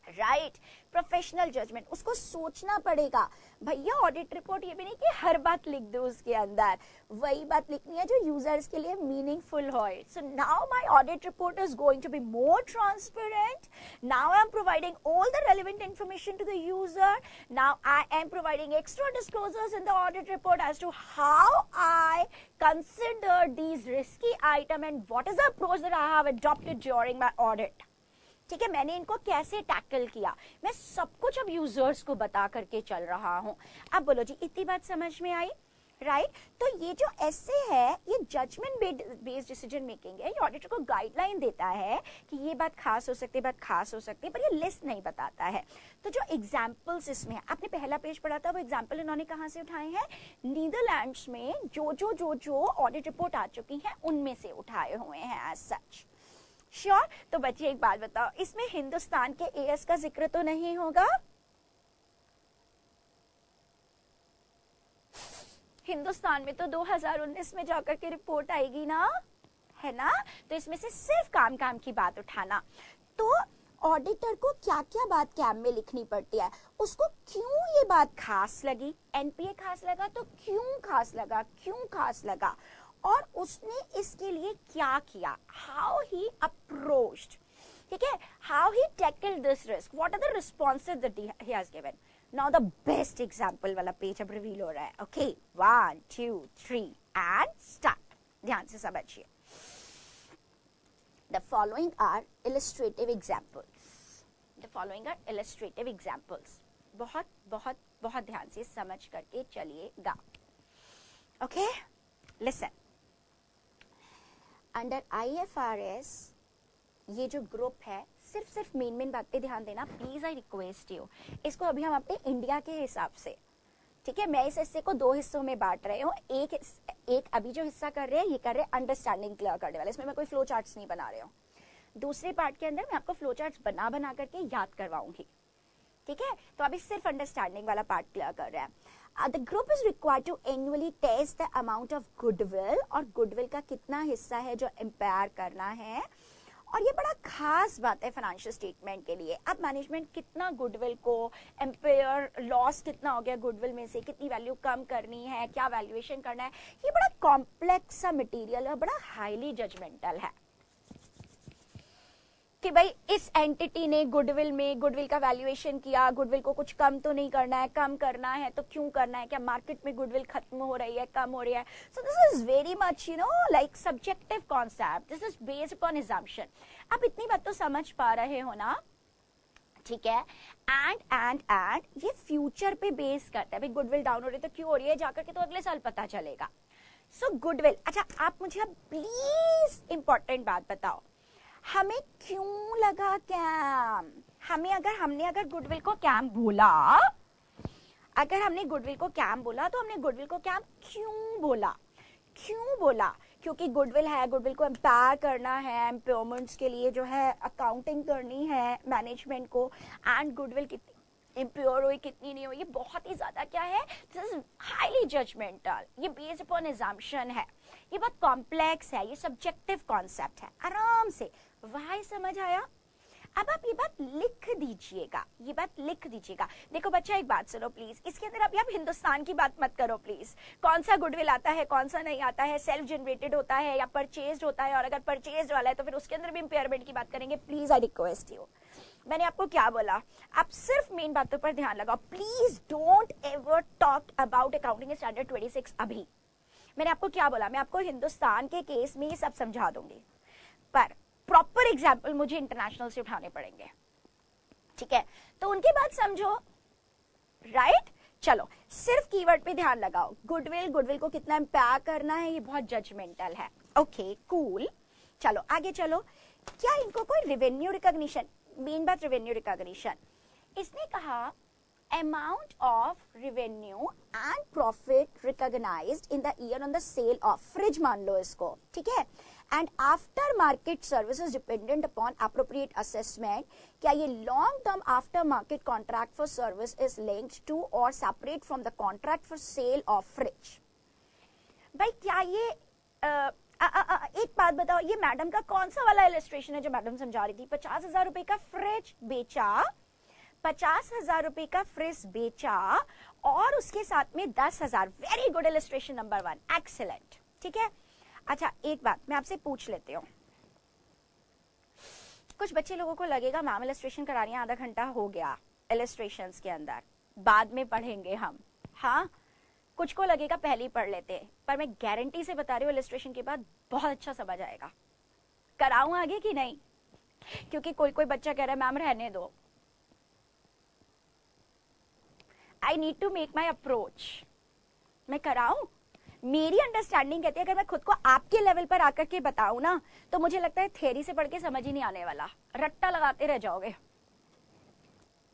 राइट। प्रोफेशनल जजमेंट, उसको सोचना पड़ेगा। भैया ऑडिट रिपोर्ट ये भी नहीं कि हर बात लिख दो उसके अंदर, वही बात लिखनी है जो यूजर्स के लिए मीनिंगफुल हो। So now my audit report is going to be more transparent, now I am providing all the relevant information to the user, now I am providing extra disclosures in the audit report as to how I consider these risky item and what is the approach that I have adopted during my audit, ठीक है, मैंने इनको कैसे tackle किया, मैं सब कुछ अब यूजर्स को बता करके चल रहा हूं। अब बोलो जी, इतनी बात समझ में आई, राइट। तो ये जो ऐसे है ये जजमेंट बेस्ड डिसीजन मेकिंग है, ये ऑडिटर को गाइडलाइन देता है कि ये बात खास हो सकती है, बात खास हो सकती है, पर ये लिस्ट नहीं बताता है। तो जो एग्जाम्पल्स इसमें है, आपने पहला पेज पढ़ा था, वो एग्जाम्पल इन्होंने कहाँ से उठाए हैं, नीदरलैंड्स में जो ऑडिट रिपोर्ट आ चुकी है उनमें से उठाए हुए हैं एज सच, श्योर। तो बच्चे एक बात बताओ, इसमें हिंदुस्तान के एएस का जिक्र तो नहीं होगा, हिंदुस्तान में तो 2019 में जाकर के रिपोर्ट आएगी ना, है ना, तो इसमें से सिर्फ काम की बात उठाना। तो ऑडिटर को क्या क्या बात कैम में लिखनी पड़ती है, उसको क्यों ये बात खास लगी, एनपीए खास लगा तो क्यों खास लगा, क्यों खास लगा, और उसने इसके लिए क्या किया, हाउ ही अप्रोच्ड, ठीक है, how he tackled this risk, what are the responses that he has given. Now the best example वाला पेज अब रिवील हो रहा है. Okay, 1 2 3 and start. ध्यान से समझिए. The following are illustrative examples. The following are illustrative examples. बहुत बहुत बहुत ध्यान से समझ करके चलिएगा. Okay? Listen. Under IFRS ये जो ग्रुप है, सिर्फ मेन बात पे ध्यान देना प्लीज, आई रिक्वेस्ट यू. इसको अभी हम अपने इंडिया के हिसाब से, ठीक है, मैं इस हिस्से को 2 हिस्सों में बांट रहे हूँ. एक अभी जो हिस्सा कर रहे हैं ये कर रहे हैं अंडरस्टैंडिंग क्लियर करने वाले, इसमें मैं कोई फ्लो चार्ट्स नहीं बना रही हूँ. दूसरे पार्ट के अंदर मैं आपको फ्लो चार्ट्स बना करके याद करवाऊंगी, ठीक है. तो अभी सिर्फ अंडरस्टैंडिंग वाला पार्ट क्लियर कर रहे हैं. The group is required to annually test the amount of goodwill, और गुडविल का कितना हिस्सा है जो इम्पेयर करना है. और ये बड़ा खास बात है फाइनेंशियल स्टेटमेंट के लिए. अब मैनेजमेंट कितना गुडविल को एम्पेयर, लॉस कितना हो गया गुडविल में से, कितनी वैल्यू कम करनी है, क्या वैल्यूएशन करना है, ये बड़ा कॉम्प्लेक्स सा मटेरियल है, बड़ा हाईली जजमेंटल है कि भाई इस एंटिटी ने गुडविल का वैल्यूएशन किया, गुडविल को कुछ कम तो नहीं करना है, कम करना है तो क्यों करना है, क्या मार्केट में गुडविल खत्म हो रही है, कम हो रही है. So this is very much like subjective concept, this is based upon assumption. आप इतनी बात तो समझ पा रहे हो ना, ठीक है. एंड ये फ्यूचर पे बेस करता है. भाई गुडविल डाउन हो रही है तो क्यों हो रही है, जाकर के तो अगले साल पता चलेगा. सो गुडविल, अच्छा आप मुझे अब प्लीज इंपॉर्टेंट बात बताओ, हमें क्यों लगा कैम, हमने अगर गुडविल को कैम बोला, तो हमने गुडविल को कैम क्यों बोला, क्योंकि गुडविल है, गुडविल को एम्पायर करना है, एम्पावरमेंट्स के लिए जो है अकाउंटिंग करनी है मैनेजमेंट को, एंड गुडविल कितनी इम्प्योर हुई कितनी नहीं हुई, ये बहुत ही ज्यादा क्या है, दिस इज हाईली जजमेंटल, ये बेस्ड अपॉन assumption है, ये बहुत कॉम्प्लेक्स है, ये सब्जेक्टिव कॉन्सेप्ट है. आराम से वाई समझ आया. अब आप ये बात लिख दीजिएगा. देखो बच्चा एक बात सुनो प्लीज, इसके अंदर अभी आप हिंदुस्तान की बात मत करो प्लीज. कौन सा गुडविल आता है, कौन सा नहीं आता है, सेल्फ जनरेटेड होता है या परचेज्ड होता है, और अगर परचेज्ड वाला है तो फिर उसके अंदर भी इम्पेयरमेंट की बात करेंगे. Please I request you. मैंने आपको क्या बोला, आप सिर्फ मेन बातों पर ध्यान लगाओ. Please don't ever talk about accounting standard 26 अभी. मैंने आपको क्या बोला, मैं आपको हिंदुस्तान के केस में ये सब समझा दूंगी, पर प्रॉपर एग्जाम्पल मुझे इंटरनेशनल से उठाने पड़ेंगे, ठीक है. तो उनकी बात समझो, राइट. चलो सिर्फ कीवर्ड पे ध्यान लगाओ. गुडविल को कितना इम्पेयर करना है, ये बहुत जजमेंटल है. Okay cool. चलो आगे चलो. क्या इनको कोई रेवेन्यू रिकॉग्निशन, मेन बात रेवेन्यू रिकॉग्निशन, इसने कहा amount of revenue and profit recognized in the year on the sale of fridge मान लो इसको, ठीक है, and after market services dependent upon appropriate assessment, क्या ये long term after market contract for service is linked to or separate from the contract for sale of fridge. भाई क्या ये एक बात बताओ, ये मैडम का कौन सा वाला इलस्ट्रेशन है जो मैडम समझा रही थी. 50,000 रुपए का फ्रिज बेचा, 50,000 रुपए का फ्रिज बेचा और उसके साथ में 10,000. Very good illustration number 1, excellent, ठीक है. अच्छा एक बात मैं आपसे पूछ लेती हूँ, कुछ बच्चे लोगों को लगेगा मैम इलस्ट्रेशन करा रही है, आधा घंटा हो गया इलस्ट्रेशंस के अंदर, बाद में पढ़ेंगे हम. हाँ, कुछ को लगेगा पहले ही पढ़ लेते, पर मैं गारंटी से बता रही हूँ इलस्ट्रेशन के बाद बहुत अच्छा समझ आएगा. कराऊं आगे कि नहीं, क्योंकि कोई बच्चा कह रहा है मैम रहने दो. I need to make my approach. मैं कराऊं, मेरी अंडरस्टैंडिंग कहती है अगर मैं खुद को आपके लेवल पर आकर के बताऊं ना, तो मुझे लगता है थ्योरी से पढ़ के समझ ही नहीं आने वाला, रट्टा लगाते रह जाओगे,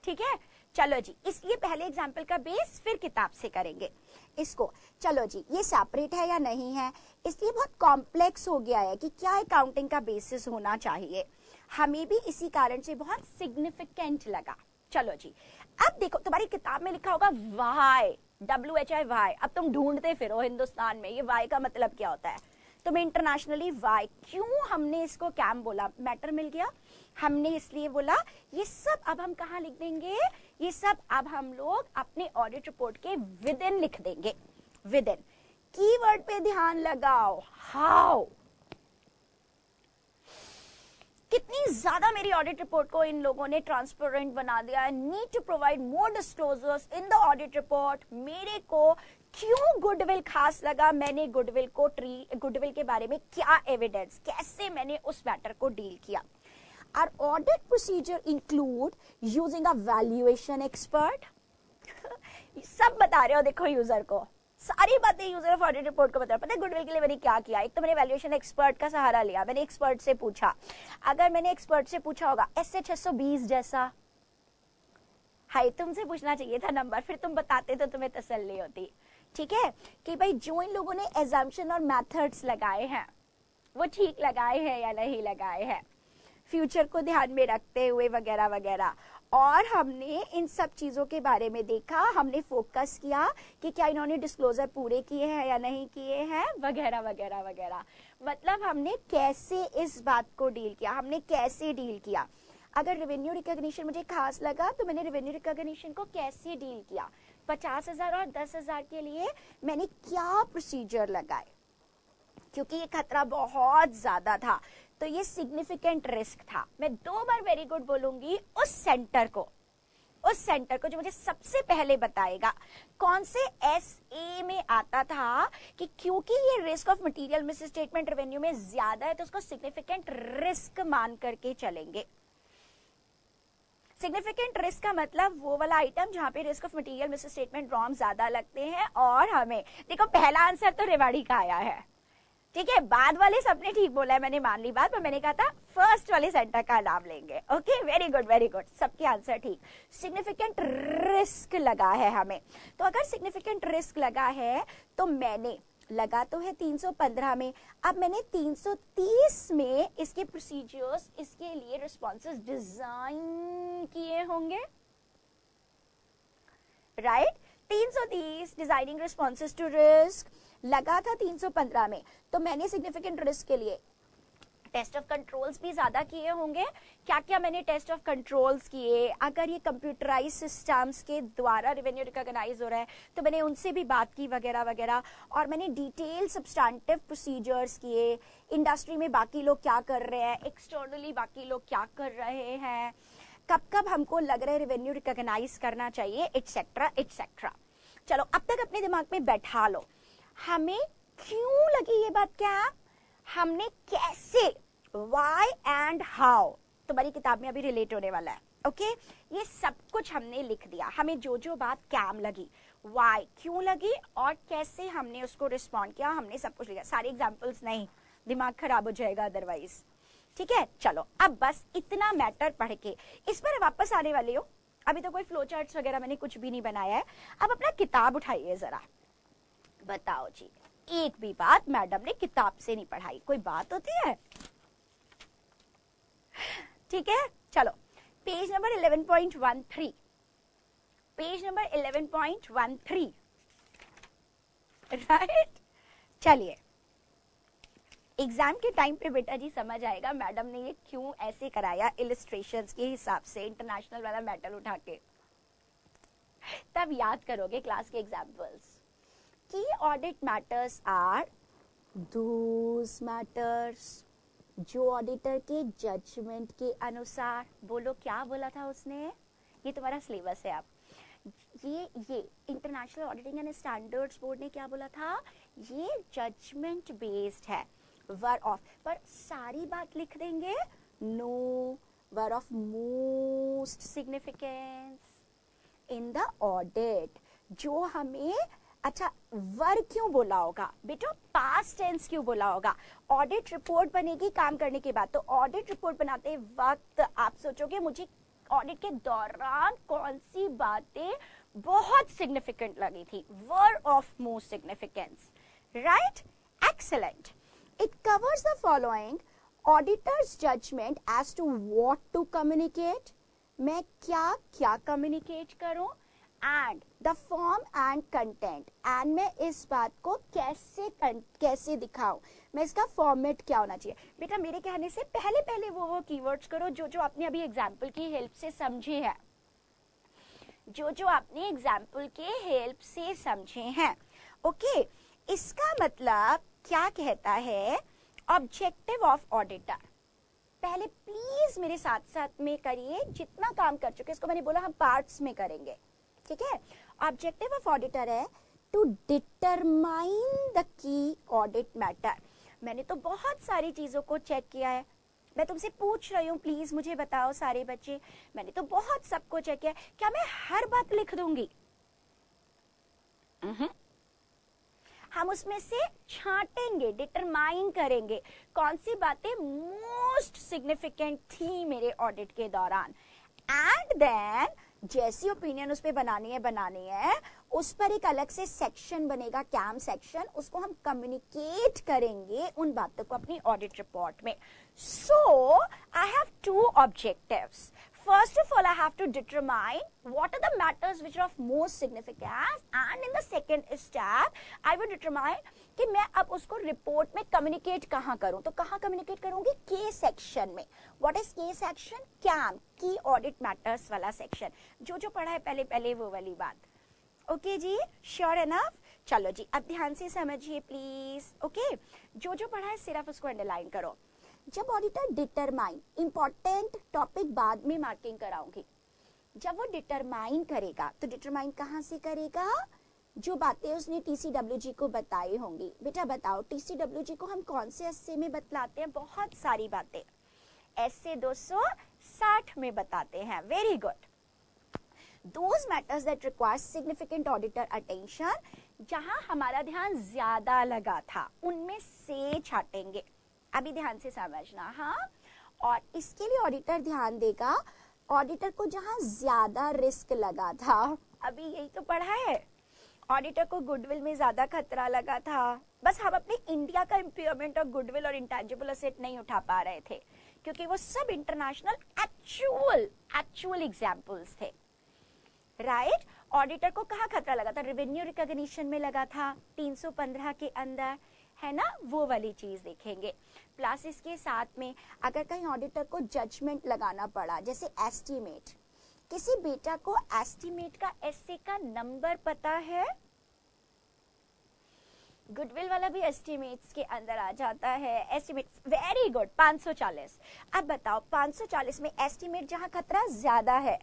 ठीक है. चलो जी, इसलिए पहले एग्जाम्पल का बेस फिर किताब से करेंगे इसको. चलो जी, ये सेपरेट है या नहीं है, इसलिए बहुत कॉम्प्लेक्स हो गया है कि क्या अकाउंटिंग का बेसिस होना चाहिए. हमें भी इसी कारण से बहुत सिग्निफिकेंट लगा. चलो जी, अब देखो तुम्हारी किताब में लिखा होगा वाई, WHI वाई. अब तुम ढूंढते फिरो हिंदुस्तान में ये वाई का मतलब क्या होता है. तुम्हें इंटरनेशनली वाई, क्यों हमने इसको कैम बोला, मैटर मिल गया. हमने इसलिए बोला ये सब अब हम कहाँ लिख देंगे, ये सब अब हम लोग अपने ऑडिट रिपोर्ट के विद इन लिख देंगे। विद इन कीवर्ड पे ध्यान लगाओ, हाउ। कितनी ज्यादा मेरी ऑडिट रिपोर्ट को इन लोगों ने ट्रांसपेरेंट बना दिया है। Need to provide more disclosures in the audit report. मेरे को क्यों गुडविल खास लगा, मैंने गुडविल के बारे में क्या एविडेंस, कैसे मैंने उस मैटर को डील किया। Our audit procedure include using a valuation expert. सब बता रहे हो देखो यूजर को, सारी बातें यूजर ऑफ ऑडिट रिपोर्ट को बता रहे हो। पता है गुडविल के लिए मैंने क्या किया, एक तो मैंने वैल्यूएशन एक्सपर्ट का सहारा लिया, मैंने एक्सपर्ट से पूछा, अगर मैंने एक्सपर्ट से पूछा होगा SH 620 जैसा, हाय तुमसे पूछना चाहिए था नंबर, फिर तुम बताते तो तुम्हें तसल्ली होती, ठीक है, कि भाई जो इन लोगों ने एजम्पशन और मेथड्स लगाए हैं वो ठीक लगाए हैं या नहीं लगाए हैं, फ्यूचर को ध्यान में रखते हुए वगैरह वगैरह। और हमने इन सब चीजों के बारे में देखा, हमने फोकस किया कि क्या इन्होंने डिस्क्लोजर पूरे किए हैं या नहीं किए हैं वगैरह वगैरह वगैरह। मतलब हमने कैसे इस बात को डील किया, हमने कैसे डील किया। अगर रेवेन्यू रिकॉग्निशन मुझे खास लगा तो मैंने रेवेन्यू रिकॉग्निशन को कैसे डील किया, 50,000 और 10,000 के लिए मैंने क्या प्रोसीजर लगाए, क्योंकि ये खतरा बहुत ज्यादा था, तो ये सिग्निफिकेंट रिस्क था। मैं 2 बार वेरी गुड बोलूंगी उस सेंटर को जो मुझे सबसे पहले बताएगा कौन से SA में आता था कि क्योंकि ये risk of material miss statement revenue में ज्यादा है तो उसको सिग्निफिकेंट रिस्क मान करके चलेंगे। सिग्निफिकेंट रिस्क का मतलब वो वाला आइटम जहां पे risk of material miss statement wrong ज्यादा लगते हैं। और हमें देखो पहला आंसर तो रेवाड़ी का आया है, ठीक है, बाद वाले सबने ठीक बोला है, मैंने मान ली बात, पर मैंने कहा था फर्स्ट वाले सेंटर का नाम लेंगे। ओके वेरी गुड, सबके आंसर ठीक। सिग्निफिकेंट रिस्क लगा है हमें, तो अगर सिग्निफिकेंट रिस्क लगा है तो मैंने लगा तो है 315 में, अब मैंने 330 में इसके प्रोसीजर्स, इसके लिए रिस्पॉन्सेस डिजाइन किए होंगे, right. 330 designing responses to risk लगा था 315 में, तो मैंने सिग्निफिकेंट रिस्क के लिए टेस्ट ऑफ कंट्रोल्स भी ज्यादा किए होंगे। क्या क्या मैंने टेस्ट ऑफ कंट्रोल्स किए, अगर ये कंप्यूटराइज सिस्टम्स के द्वारा रेवेन्यू रिकॉग्नाइज हो रहा है तो मैंने उनसे भी बात की वगैरह वगैरह। और मैंने डिटेल सब्सटैंटिव प्रोसीजर्स किए, इंडस्ट्री में बाकी लोग क्या कर रहे हैं, एक्सटर्नली बाकी लोग क्या कर रहे हैं, कब कब हमको लग रहा है रेवेन्यू रिकॉग्नाइज करना चाहिए, एटसेट्रा एटसेट्रा। चलो अब तक अपने दिमाग में बैठा लो, हमें क्यों लगी ये बात, क्या हमने कैसे, व्हाई एंड हाउ, तुम्हारी किताब में अभी रिलेट होने वाला है। ओके ये सब कुछ हमने लिख दिया, हमें जो जो बात कैम लगी, व्हाई क्यों लगी और कैसे हमने उसको रिस्पॉन्ड किया, हमने सब कुछ लिखा। सारे एग्जांपल्स नहीं, दिमाग खराब हो जाएगा अदरवाइज, ठीक है। चलो अब बस इतना मैटर पढ़ के इस पर वापस आने वाले हो, अभी तो कोई फ्लो चार्ट्स वगैरह मैंने कुछ भी नहीं बनाया है। अब अपना किताब उठाइए जरा, बताओ जी एक भी बात मैडम ने किताब से नहीं पढ़ाई, कोई बात होती है, ठीक है। चलो page number 11.13, page number 11.13, right. चलिए एग्जाम के टाइम पे बेटा जी समझ आएगा मैडम ने ये क्यों ऐसे कराया, इलिस्ट्रेशंस के हिसाब से इंटरनेशनल वाला मैटर उठा के, तब याद करोगे क्लास के examples. Key audit matters are those matters जो ऑडिटर के जजमेंट के अनुसार, बोलो क्या बोला था उसने, ये तुम्हारा सिलेबस है। आप ये international auditing and standards board ने क्या बोला था, ये जजमेंट बेस्ड है, वर ऑफ, पर सारी बात लिख देंगे, no, were of most significance in the audit, जो हमें, अच्छा वर क्यों बोला होगा बेटा, पास्ट टेंस क्यों बोला होगा, ऑडिट रिपोर्ट बनेगी काम करने के बाद, तो ऑडिट रिपोर्ट बनाते वक्त आप सोचोगे मुझे ऑडिट के दौरान कौन सी बातें बहुत सिग्निफिकेंट लगी थी, were of most significance, right, excellent. It covers the following, auditor's judgement as to what to communicate, मैं क्या क्या कम्युनिकेट करूं, and the form and content, and मैं इस बात को कैसे दिखाऊं, मैं इसका फॉर्मेट क्या होना चाहिए। बेटा मेरे कहने से पहले पहले वो कीवर्ड्स करो जो आपने अभी एग्जाम्पल की हेल्प से समझे हैं, जो आपने एग्जाम्पल के हेल्प से समझे हैं। ओके, इसका मतलब क्या कहता है, ऑब्जेक्टिव ऑफ ऑडिटर। पहले प्लीज मेरे साथ साथ में करिए, जितना काम कर चुके इसको मैंने बोला हम पार्ट्स में करेंगे, ठीक है। ऑब्जेक्टिव ऑफ ऑडिटर है to determine the key audit matter. मैंने तो बहुत सारी चीजों को चेक किया है, मैं तुमसे पूछ रही हूँ प्लीज मुझे बताओ सारे बच्चे, मैंने तो बहुत सबको चेक किया, क्या मैं हर बात लिख दूंगी? हम उसमें से छांटेंगे, डिटरमाइन करेंगे कौन सी बातें मोस्ट सिग्निफिकेंट थी मेरे ऑडिट के दौरान, एंड देन जैसी ओपिनियन उस पर बनानी है उस पर एक अलग से सेक्शन बनेगा, कैम सेक्शन, उसको हम कम्युनिकेट करेंगे उन बातों को अपनी ऑडिट रिपोर्ट में। So I have two objectives. First of all, I have to determine what are the matters which are of most significance, and in the second step, I will determine कि मैं अब उसको report में communicate कहाँ करूँ, तो कहाँ communicate करूँगी? के सेक्शन में। What is के सेक्शन? कैम, की ऑडिट मैटर्स वाला सेक्शन। जो पढ़ा है पहले पहले वो वाली बात। ओके जी, श्योर एनफ? चलो जी, अब ध्यान से समझिए प्लीज। ओके, जो पढ़ा है सिर्फ उसको अंडरलाइन करो। जब ऑडिटर डिटरमाइन, इंपॉर्टेंट टॉपिक बाद में मार्किंग कराऊंगी, जब वो डिटरमाइन करेगा तो डिटरमाइन कहाँ से करेगा? जो बातें उसने टीसीडब्ल्यूजी को बताई होंगी। बेटा बताओ टीसीडब्ल्यूजी को हम कौन से एस्से में बतलाते हैं? बहुत सारी बातें एस्से 260 में बताते हैं। Very good. Those matters that require significant auditor attention, जहां हमारा ध्यान ज्यादा लगा था उनमें से छाटेंगे। अभी ध्यान से समझना, हाँ। और इसके लिए ऑडिटर ध्यान देगा ऑडिटर को जहां ज्यादा रिस्क लगा था। अभी यही तो पढ़ा है, ऑडिटर को गुडविल में ज्यादा खतरा लगा था। बस हम अपने इंडिया का इम्पेयरमेंट ऑफ गुडविल और इंटेंजिबल एसेट नहीं उठा पा रहे थे, क्योंकि वो सब इंटरनेशनल एक्चुअल एग्जाम्पल्स थे, राइट। ऑडिटर को कहाँ खतरा लगा था? रेवेन्यू रिकॉग्निशन में लगा था 315 के अंदर, है ना, वो वाली चीज देखेंगे। प्लस इसके साथ में अगर कहीं ऑडिटर को जजमेंट लगाना पड़ा, जैसे एस्टीमेट, किसी बेटा को एस्टीमेट का एसए का नंबर पता है? गुडविल वाला भी एस्टीमेट्स के अंदर आ जाता है। Estimate, very good, 540। अब बताओ 540 में एस्टीमेट जहां खतरा ज्यादा है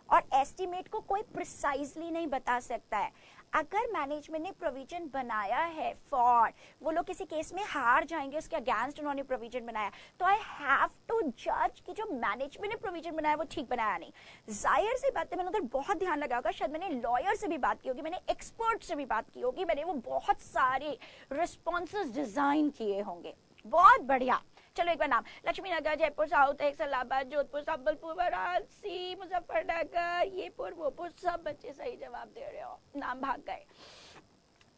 और एस्टीमेट को कोई प्रिसाइजली नहीं बता सकता है, अगर मैनेजमेंट ने प्रोविजन बनाया है फॉर, वो लोग किसी केस में हार जाएंगे, उसके अगेंस्ट उन्होंने प्रोविजन बनाया, तो आई हैव टू जज कि जो मैनेजमेंट ने प्रोविजन बनाया वो ठीक बनाया नहीं। जाहिर सी बात है, मैंने उधर बहुत ध्यान लगा होगा, शायद मैंने लॉयर से भी बात की होगी, मैंने एक्सपर्ट से भी बात की होगी, मैंने वो बहुत सारे रिस्पॉन्सेस डिजाइन किए होंगे। बहुत बढ़िया। चलो एक बार नाम, लक्ष्मी नगर, जयपुर साउथ एक्स, इलाहाबाद, जोधपुर, संबलपुर, वाराणसी, मुजफ्फरनगर, ये पुर वो पुर, सब बच्चे सही जवाब दे रहे हो, नाम भाग गए।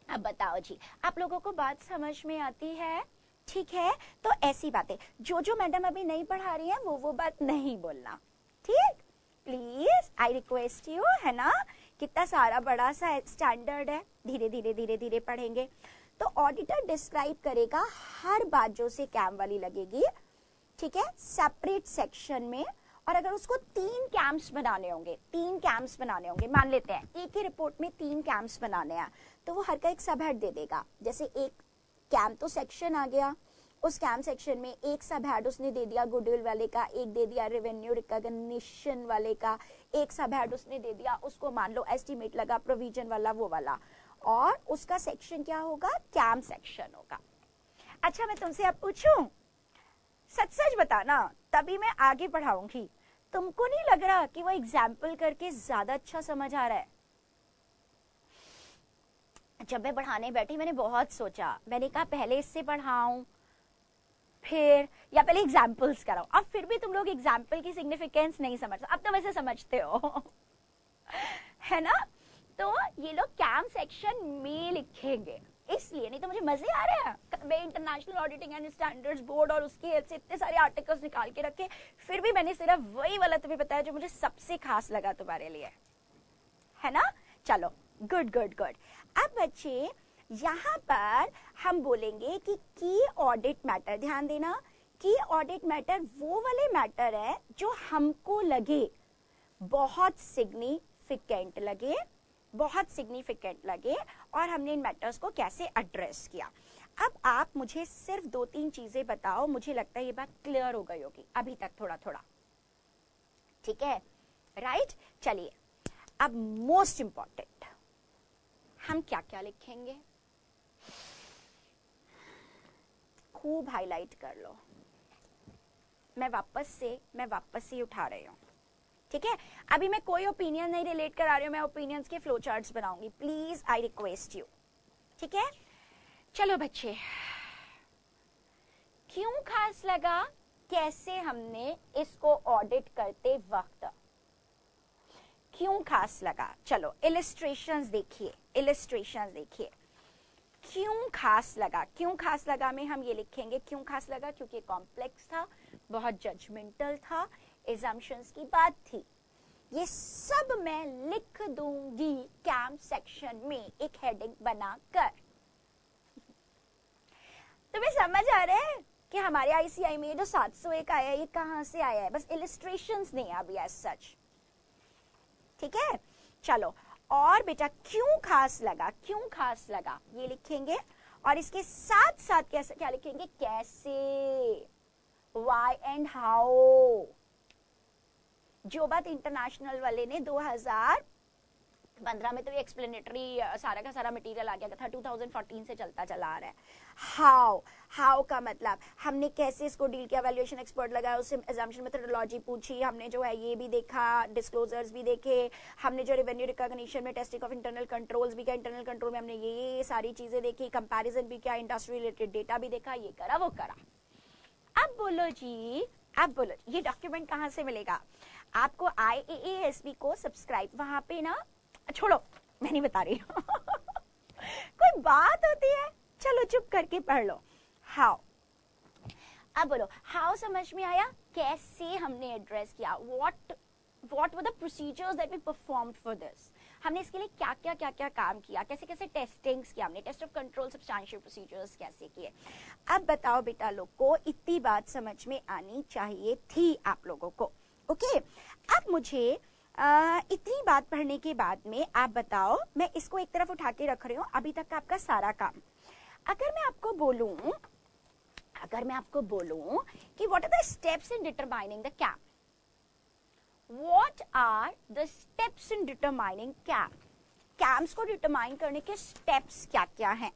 अब बताओ जी, आप लोगों को बात समझ में आती है? ठीक है, तो ऐसी बातें जो मैडम अभी नहीं पढ़ा रही है वो बात नहीं बोलना, ठीक? प्लीज आई रिक्वेस्ट यू, है ना। कितना सारा बड़ा सा स्टैंडर्ड है, धीरे धीरे पढ़ेंगे। तो ऑडिटर डिस्क्राइब करेगा हर बात जो उसे कैम वाली लगेगी, ठीक है, सेपरेट सेक्शन में। और अगर उसको 3 कैम्प्स बनाने होंगे, मान लेते हैं एक ही रिपोर्ट में 3 कैम्प्स बनाने हैं, तो वो हर का एक सब हेड दे देगा। जैसे एक कैम्प तो सेक्शन आ गया, उस कैम्प सेक्शन में एक सब हेड उसने दे दिया गुडविल वाले का, एक दे दिया रेवेन्यू रिकॉग्निशन वाले का, एक सब हेड उसने दे दिया उसको मान लो एस्टीमेट लगा, प्रोविजन वाला, वो वाला, और उसका सेक्शन क्या होगा? कैम्प सेक्शन होगा। अच्छा मैं तुमसे अब पूछूं, सच बताना, तभी मैं आगे पढ़ाऊंगी। तुमको नहीं लग रहा कि वो एग्जाम्पल करके ज्यादा अच्छा समझ आ रहा है? जब मैं पढ़ाने बैठी मैंने बहुत सोचा, मैंने कहा पहले इससे पढ़ाऊं फिर, या पहले एग्जाम्पल्स कराओ। अब फिर भी तुम लोग एग्जाम्पल की सिग्निफिकेंस नहीं समझते, अब तो वैसे समझते हो है ना। तो ये लोग कैम्प सेक्शन में लिखेंगे, इसलिए, नहीं तो मुझे मजे आ रहे हैं। मैं international auditing and standards board और उसकी हेल्प से इतने सारे आर्टिकल्स निकाल के रखे, फिर भी मैंने सिर्फ वही वाला तुम्हें बताया जो मुझे सबसे खास लगा तुम्हारे लिए, है ना? चलो, गुड गुड गुड। अब बच्चे यहाँ पर हम बोलेंगे कि की ऑडिट मैटर, ध्यान देना, की ऑडिट मैटर वो वाले मैटर है जो हमको लगे बहुत सिग्निफिकेंट लगे, बहुत सिग्निफिकेंट लगे, और हमने इन मैटर्स को कैसे एड्रेस किया। अब आप मुझे सिर्फ 2-3 चीजें बताओ, मुझे लगता है ये बात क्लियर हो गई होगी अभी तक थोड़ा थोड़ा, ठीक है? राइट, चलिए अब मोस्ट इंपॉर्टेंट, हम क्या क्या लिखेंगे? खूब हाईलाइट कर लो। मैं वापस से उठा रही हूँ, ठीक है? अभी मैं कोई ओपिनियन नहीं रिलेट करा रही हूँ, मैं ओपिनियंस के फ्लो चार्ट्स बनाऊंगी, प्लीज आई रिक्वेस्ट यू, ठीक है? चलो बच्चे, क्यों खास लगा, कैसे हमने इसको ऑडिट करते वक्त क्यों खास लगा? चलो इलिस्ट्रेशंस देखिए, इलिस्ट्रेशंस देखिए। क्यों खास लगा, क्यों खास लगा में हम ये लिखेंगे, क्यों खास लगा, क्योंकि कॉम्प्लेक्स था, बहुत जजमेंटल था, एजम्पशंस की बात थी। ये सब मैं लिख दूंगी कैंप सेक्शन में एक हेडिंग बनाकर। तुम्हें समझ आ रहा है कि हमारे आईसीआई में जो 701 आया है ये कहां से आया है? बस इलिस्ट्रेशंस नहीं अभी एज सच, ठीक है? चलो, और बेटा क्यों खास लगा, क्यों खास लगा ये लिखेंगे, और इसके साथ साथ कैसे क्या लिखेंगे? कैसे, व्हाई एंड हाउ। जो बात इंटरनेशनल वाले ने 2015 में तो ये एक्सप्लेनेटरी सारा का सारा मटेरियल आ गया था, 2014 से चलता चला आ रहा है। हाउ, हाउ का मतलब हमने कैसे इसको डील किया, वैल्यूएशन एक्सपर्ट लगाया, उससे अजम्पशन मेथोडोलॉजी पूछी, हमने जो है ये भी देखा, डिस्क्लोजर्स भी देखे, हमने जो रेवेन्यू रिकॉग्निशन में टेस्टिंग ऑफ इंटरनल कंट्रोल्स भी किया, इंटरनल कंट्रोल में हमने ये सारी चीजें देखी, कंपैरिजन भी किया, इंडस्ट्री रिलेटेड डेटा भी देखा, ये करा वो करा। अब बोलो जी, अब बोलो ये डॉक्यूमेंट कहां से मिलेगा आपको? IAASB को सब्सक्राइब, वहां पे ना, छोड़ो मैं नहीं बता रही कोई बात होती है, चलो चुप करके पढ़ लो। हाउ, अब बोलो हाउ समझ में आया, कैसे हमने एड्रेस किया, what were the procedures that we performed for this, हमने इसके लिए क्या क्या काम किया, कैसे कैसे टेस्टिंग्स किया हमने, test of control, substantial procedures कैसे किए। अब बताओ बेटा लोग को इतनी बात समझ में आनी चाहिए थी आप लोगों को, ओके? अब मुझे इतनी बात पढ़ने के बाद में आप बताओ, मैं इसको एक तरफ उठा के रख रही हूँ अभी तक का आपका सारा काम। अगर मैं आपको बोलूं कि what are the steps in determining the KAM, what are the steps in determining KAM, KAMs को डिटरमाइन करने के स्टेप्स क्या क्या हैं?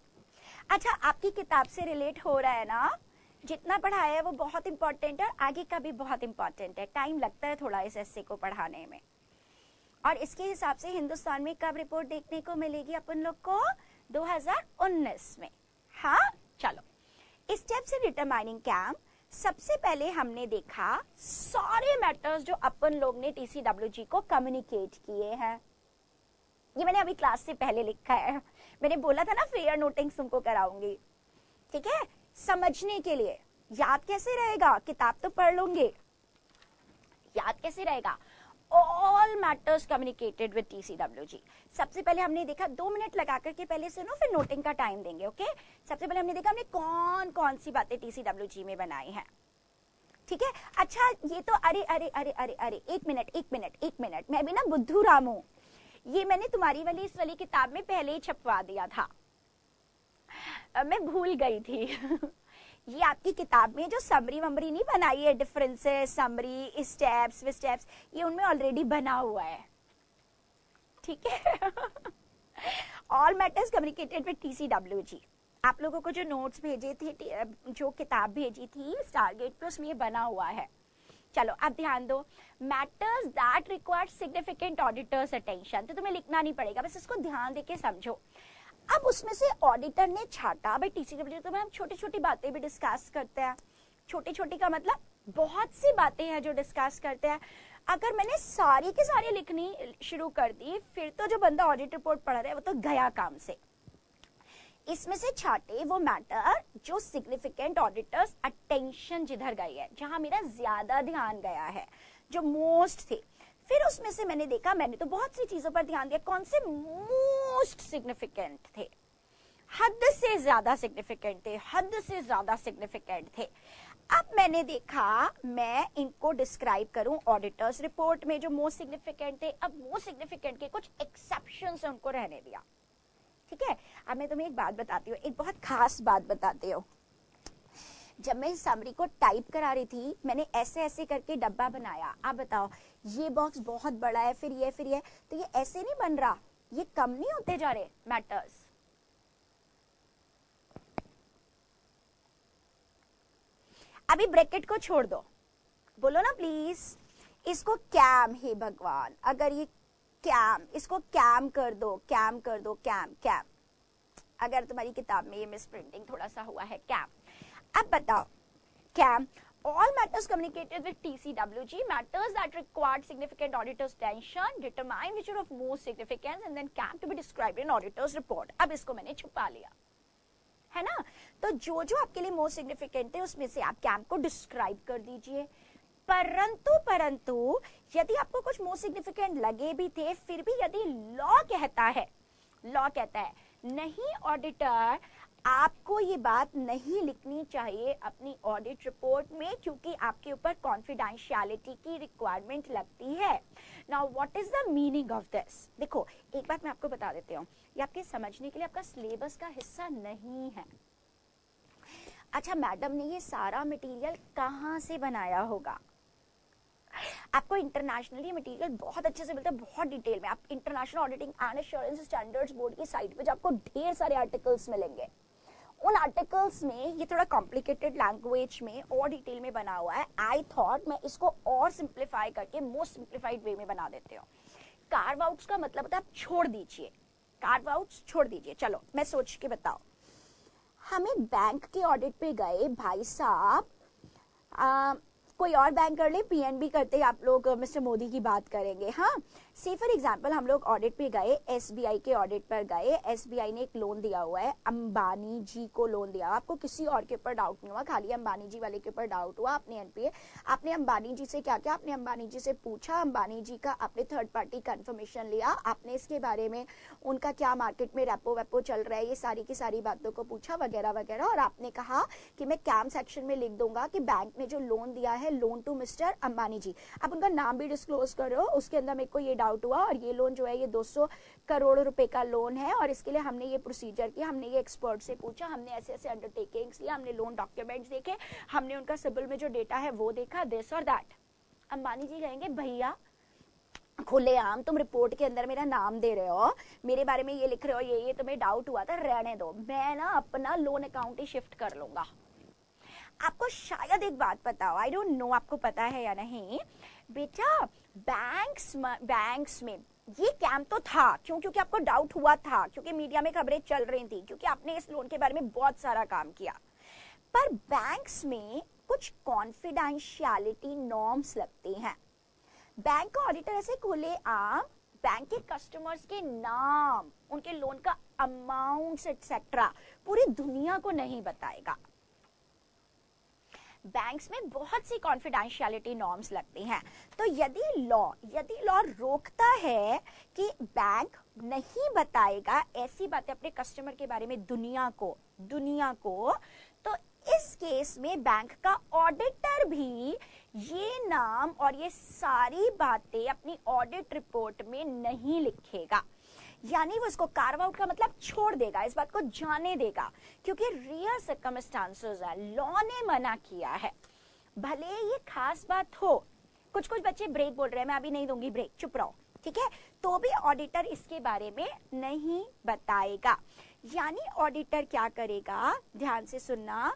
अच्छा, आपकी किताब से रिलेट हो रहा है ना? जितना पढ़ाया है वो बहुत इंपॉर्टेंट है, और आगे का भी बहुत इंपॉर्टेंट है, टाइम लगता है थोड़ा इस एस्से को पढ़ाने में। और इसके हिसाब से हिंदुस्तान में कब रिपोर्ट देखने को मिलेगी अपन लोग को? 2019 में। हाँ, चलो स्टेप्स इन डिटरमाइनिंग कैम्प। सबसे पहले हमने देखा सारे मैटर्स जो अपन लोग ने TCWG को कम्युनिकेट किए हैं, ये मैंने अभी क्लास से पहले लिखा है, मैंने बोला था ना फेयर नोटिंग्स तुमको कराऊंगी, ठीक है? समझने के लिए, याद कैसे रहेगा, किताब तो पढ़ लोगे, याद कैसे रहेगा? All matters communicated with TCWG। सबसे पहले हमने देखा, 2 मिनट लगा करके पहले सुनो, फिर नोटिंग का टाइम देंगे, ओके? सबसे पहले हमने देखा हमने कौन कौन सी बातें TCWG में बनाई हैं, ठीक है? अच्छा, ये तो अरे अरे अरे अरे अरे एक मिनट, मैं भी ना बुद्धू राम हूं, ये मैंने तुम्हारी वाली इस वाली किताब में पहले ही छपवा दिया था, मैं भूल गई थी ये आपकी किताब में जो समरी वमरी नहीं बनाई है, डिफरेंसेस, समरी, स्टेप्स, ये उनमें ऑलरेडी बना हुआ है, ठीक है? All matters communicated with TCWG। आप लोगों को जो नोट्स भेजे थे, जो किताब भेजी थी स्टारगेट पे, उसमें ये बना हुआ है। चलो अब ध्यान दो, matters that require significant auditors attention, तो तुम्हें लिखना नहीं पड़ेगा, बस इसको ध्यान देके समझो। अब उसमें से ऑडिटर ने छाटा, भाई TCWG में हम छोटी छोटी बातें भी डिस्कस करते हैं, छोटी छोटी का मतलब बहुत सी बातें हैं जो डिस्कस करते हैं। अगर मैंने सारी की सारी लिखनी शुरू कर दी, फिर तो जो बंदा ऑडिट रिपोर्ट पढ़ रहा है वो तो गया काम से। इसमें से छाटे वो मैटर जो सिग्निफिकेंट ऑडिटर्स अटेंशन जिधर गई है, जहां मेरा ज्यादा ध्यान गया है, जो मोस्ट थे। फिर उसमें से मैंने देखा, मैंने तो बहुत सी चीजों पर ध्यान दिया, कौन से मोस्ट सिग्निफिकेंट थे, हद से ज्यादा सिग्निफिकेंट थे, हद से ज्यादा सिग्निफिकेंट थे। अब मैंने देखा मैं इनको डिस्क्राइब करूं ऑडिटर्स रिपोर्ट में जो मोस्ट सिग्निफिकेंट थे। अब मोस्ट सिग्निफिकेंट के कुछ एक्सेप्शंस उनको रहने दिया, ठीक है। अब मैं तुम्हें एक बात बताती हूँ, एक बहुत खास बात बताती हूँ। जब मैं समरी को टाइप करा रही थी, मैंने ऐसे ऐसे करके डब्बा बनाया। आप बताओ, ये बॉक्स बहुत बड़ा है, फिर ये, तो ये ऐसे नहीं बन रहा, ये कम नहीं होते जा रहे मैटर्स। अभी ब्रैकेट को छोड़ दो, बोलो ना प्लीज, इसको कैम, हे भगवान, अगर ये कैम, इसको कैम कर दो, कैम कर दो, कैम कैम। अगर तुम्हारी किताब में ये मिस प्रिंटिंग थोड़ा सा हुआ है, कैम। अब बताओ, cam, all matters communicated with TCWG, matters that required significant auditor's attention, determine which are of most significance and then CAM to be described in auditor's report। अब इसको मैंने छुपा लिया, है ना। तो जो जो आपके लिए मोस्ट सिग्निफिकेंट है उसमें से आप कैम को डिस्क्राइब कर दीजिए। परंतु यदि आपको कुछ मोस्ट सिग्निफिकेंट लगे भी थे, फिर भी यदि लॉ कहता है नहीं ऑडिटर, आपको ये बात नहीं लिखनी चाहिए अपनी ऑडिट रिपोर्ट में, क्योंकि आपके ऊपर कॉन्फिडेंशियलिटी की रिक्वायरमेंट लगती है। Now what is the meaning of this? देखो, एक बात मैं आपको बता देती हूँ, ये आपके समझने के लिए आपका सिलेबस का हिस्सा नहीं है। अच्छा, मैडम ने ये सारा मटेरियल कहाँ से बनाया होगा? आपको इंटरनेशनली मटेरियल बहुत अच्छे से मिलता है, बहुत डिटेल में। आप international auditing and assurance standards board की साइट पे आपको ढेर सारे आर्टिकल्स मिलेंगे। उन आर्टिकल्स में ये थोड़ा कॉम्प्लिकेटेड लैंग्वेज में और डिटेल में बना हुआ है। आई थॉट मैं इसको और सिंप्लीफाई करके मोस्ट सिंप्लीफाइड वे में बना देते हो। कार्व आउट्स का मतलब होता है आप छोड़ दीजिए, कार्व आउट्स छोड़ दीजिए। चलो मैं सोच के बताओ, हमें बैंक के ऑडिट पे गए भाई साहब, कोई और बैंक कर ले, पीएनबी करते आप लोग मिस्टर मोदी की बात करेंगे। हाँ, सी फॉर एग्जांपल हम लोग ऑडिट पे गए, एसबीआई के ऑडिट पर गए, एसबीआई ने एक लोन दिया हुआ है, अंबानी जी को लोन दिया। आपको किसी और के ऊपर डाउट नहीं हुआ, खाली अंबानी जी वाले के ऊपर डाउट हुआ। अपने एनपीए, आपने अंबानी जी से क्या किया? आपने अंबानी जी से पूछा, अंबानी जी का आपने थर्ड पार्टी कंफर्मेशन लिया, आपने इसके बारे में उनका क्या मार्केट में रेपो वेपो चल रहा है, ये सारी की सारी बातों को पूछा वगैरह वगैरह, और आपने कहा कि मैं कैम सेक्शन में लिख दूंगा कि बैंक ने जो लोन दिया है, लोन टू मिस्टर अंबानी जी। आप उनका नाम भी डिस्क्लोज करो, उसके अंदर मेरे को ये डाउट हुआ और ये लोन जो है ये 200 करोड़ रुपए का लोन है और इसके लिए हमने ये प्रोसीजर किया, हमने ये एक्सपर्ट से पूछा, हमने ऐसे ऐसे अंडरटेकिंग्स लिया, हमने लोन डॉक्यूमेंट्स देखे, हमने उनका सिबिल में जो डेटा है वो देखा, दिस और दैट। अंबानी जी कहेंगे भैया खुलेआम तुम रिपोर्ट के अंदर मेरा नाम दे रहे हो, मेरे बारे में ये लिख रहे हो, ये तुम्हें डाउट हुआ था, रहने दो, मैं ना अपना लोन अकाउंट ही शिफ्ट कर लूंगा। आपको शायद एक बात पता हो, आई डोंट नो आपको पता है या नहीं बेटा, बैंक्स में ये कैम तो था, क्यों? क्योंकि आपको डाउट हुआ था, क्योंकि मीडिया में खबरें चल रही थी, क्योंकि आपने इस लोन के बारे में बहुत सारा काम किया। पर बैंक्स में कुछ कॉन्फिडेंशियलिटी नॉर्म्स लगती हैं। बैंक का ऑडिटर ऐसे खुले आम बैंक के कस्टमर्स के नाम, उनके लोन का अमाउंट एक्सेट्रा पूरी दुनिया को नहीं बताएगा। बैंक्स में बहुत सी कॉन्फिडेंशियलिटी नॉर्म्स लगती हैं। तो यदि लॉ रोकता है कि बैंक नहीं बताएगा ऐसी बातें अपने कस्टमर के बारे में दुनिया को, तो इस केस में बैंक का ऑडिटर भी ये नाम और ये सारी बातें अपनी ऑडिट रिपोर्ट में नहीं लिखेगा, यानी वो इसको कार्व आउट का मतलब छोड़ देगा, इस बात को जाने देगा, क्योंकि रियल सर्कमस्टांसेस है, लॉ ने मना किया है। भले ये खास बात हो, कुछ बच्चे ब्रेक बोल रहे हैं, मैं अभी नहीं दूंगी ब्रेक, चुप रहो, ठीक है, तो भी ऑडिटर इसके बारे में नहीं बताएगा। यानी ऑडिटर क्या करेगा, ध्यान से सुनना,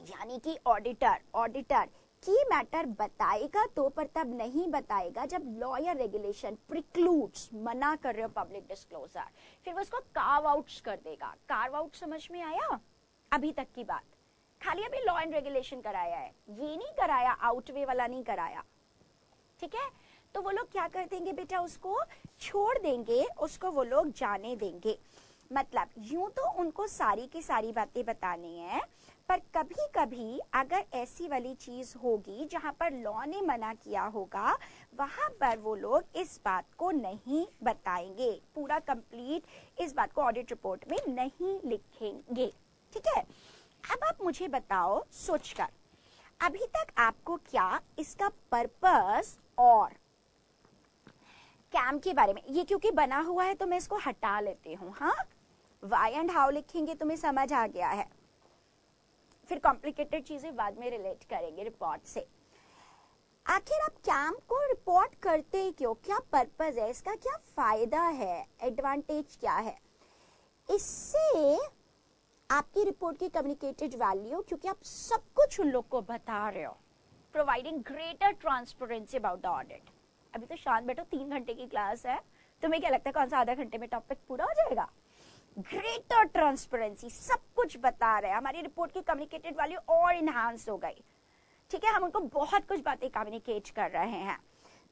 यानी कि ऑडिटर की मैटर बताएगा तो, पर तब नहीं बताएगा जब लॉ या रेगुलेशन प्रिक्लूड्स, मना कर रहे हो पब्लिक डिस्क्लोजर, फिर वो इसको कार्व आउट्स कर देगा। कार्व आउट समझ में आया? अभी तक की बात खाली अभी लॉ एंड रेगुलेशन कराया है, ये नहीं कराया, आउटवे वाला नहीं कराया, ठीक है। तो वो लोग क्या कर देंगे बेटा, उसको छोड़ देंगे, उसको वो लोग जाने देंगे। मतलब यूं तो उनको सारी की सारी बातें बतानी है, पर कभी कभी अगर ऐसी वाली चीज होगी जहां पर लॉ ने मना किया होगा, वहां पर वो लोग इस बात को नहीं बताएंगे, पूरा कंप्लीट इस बात को ऑडिट रिपोर्ट में नहीं लिखेंगे। ठीक है, अब आप मुझे बताओ सोचकर, अभी तक आपको क्या इसका पर्पस और कैम के बारे में, ये क्योंकि बना हुआ है तो मैं इसको हटा लेती हूँ, हाँ, वाई एंड हाउ लिखेंगे तुम्हें समझ आ गया है, फिर कॉम्प्लिकेटेड चीजें बाद में रिलेट करेंगे रिपोर्ट से। आखिर आप कैम को रिपोर्ट करते क्यों, क्या पर्पस है इसका, क्या फायदा है, एडवांटेज क्या है? इससे आपकी रिपोर्ट की कम्युनिकेटेड वैल्यू, क्योंकि आप सब कुछ उन लोग को बता रहे हो, providing greater transparency about the audit. अभी तो शांत बैठो, 3 घंटे की क्लास है, तुम्हें क्या लगता है कौन सा आधा घंटे में टॉपिक पूरा हो जाएगा? ग्रेटर ट्रांसपेरेंसी, सब कुछ बता रहे हैं, हमारी रिपोर्ट की कम्युनिकेटेड वैल्यू और इनहांस हो गई। ठीक है, हम उनको बहुत कुछ बातें कम्युनिकेट कर रहे हैं।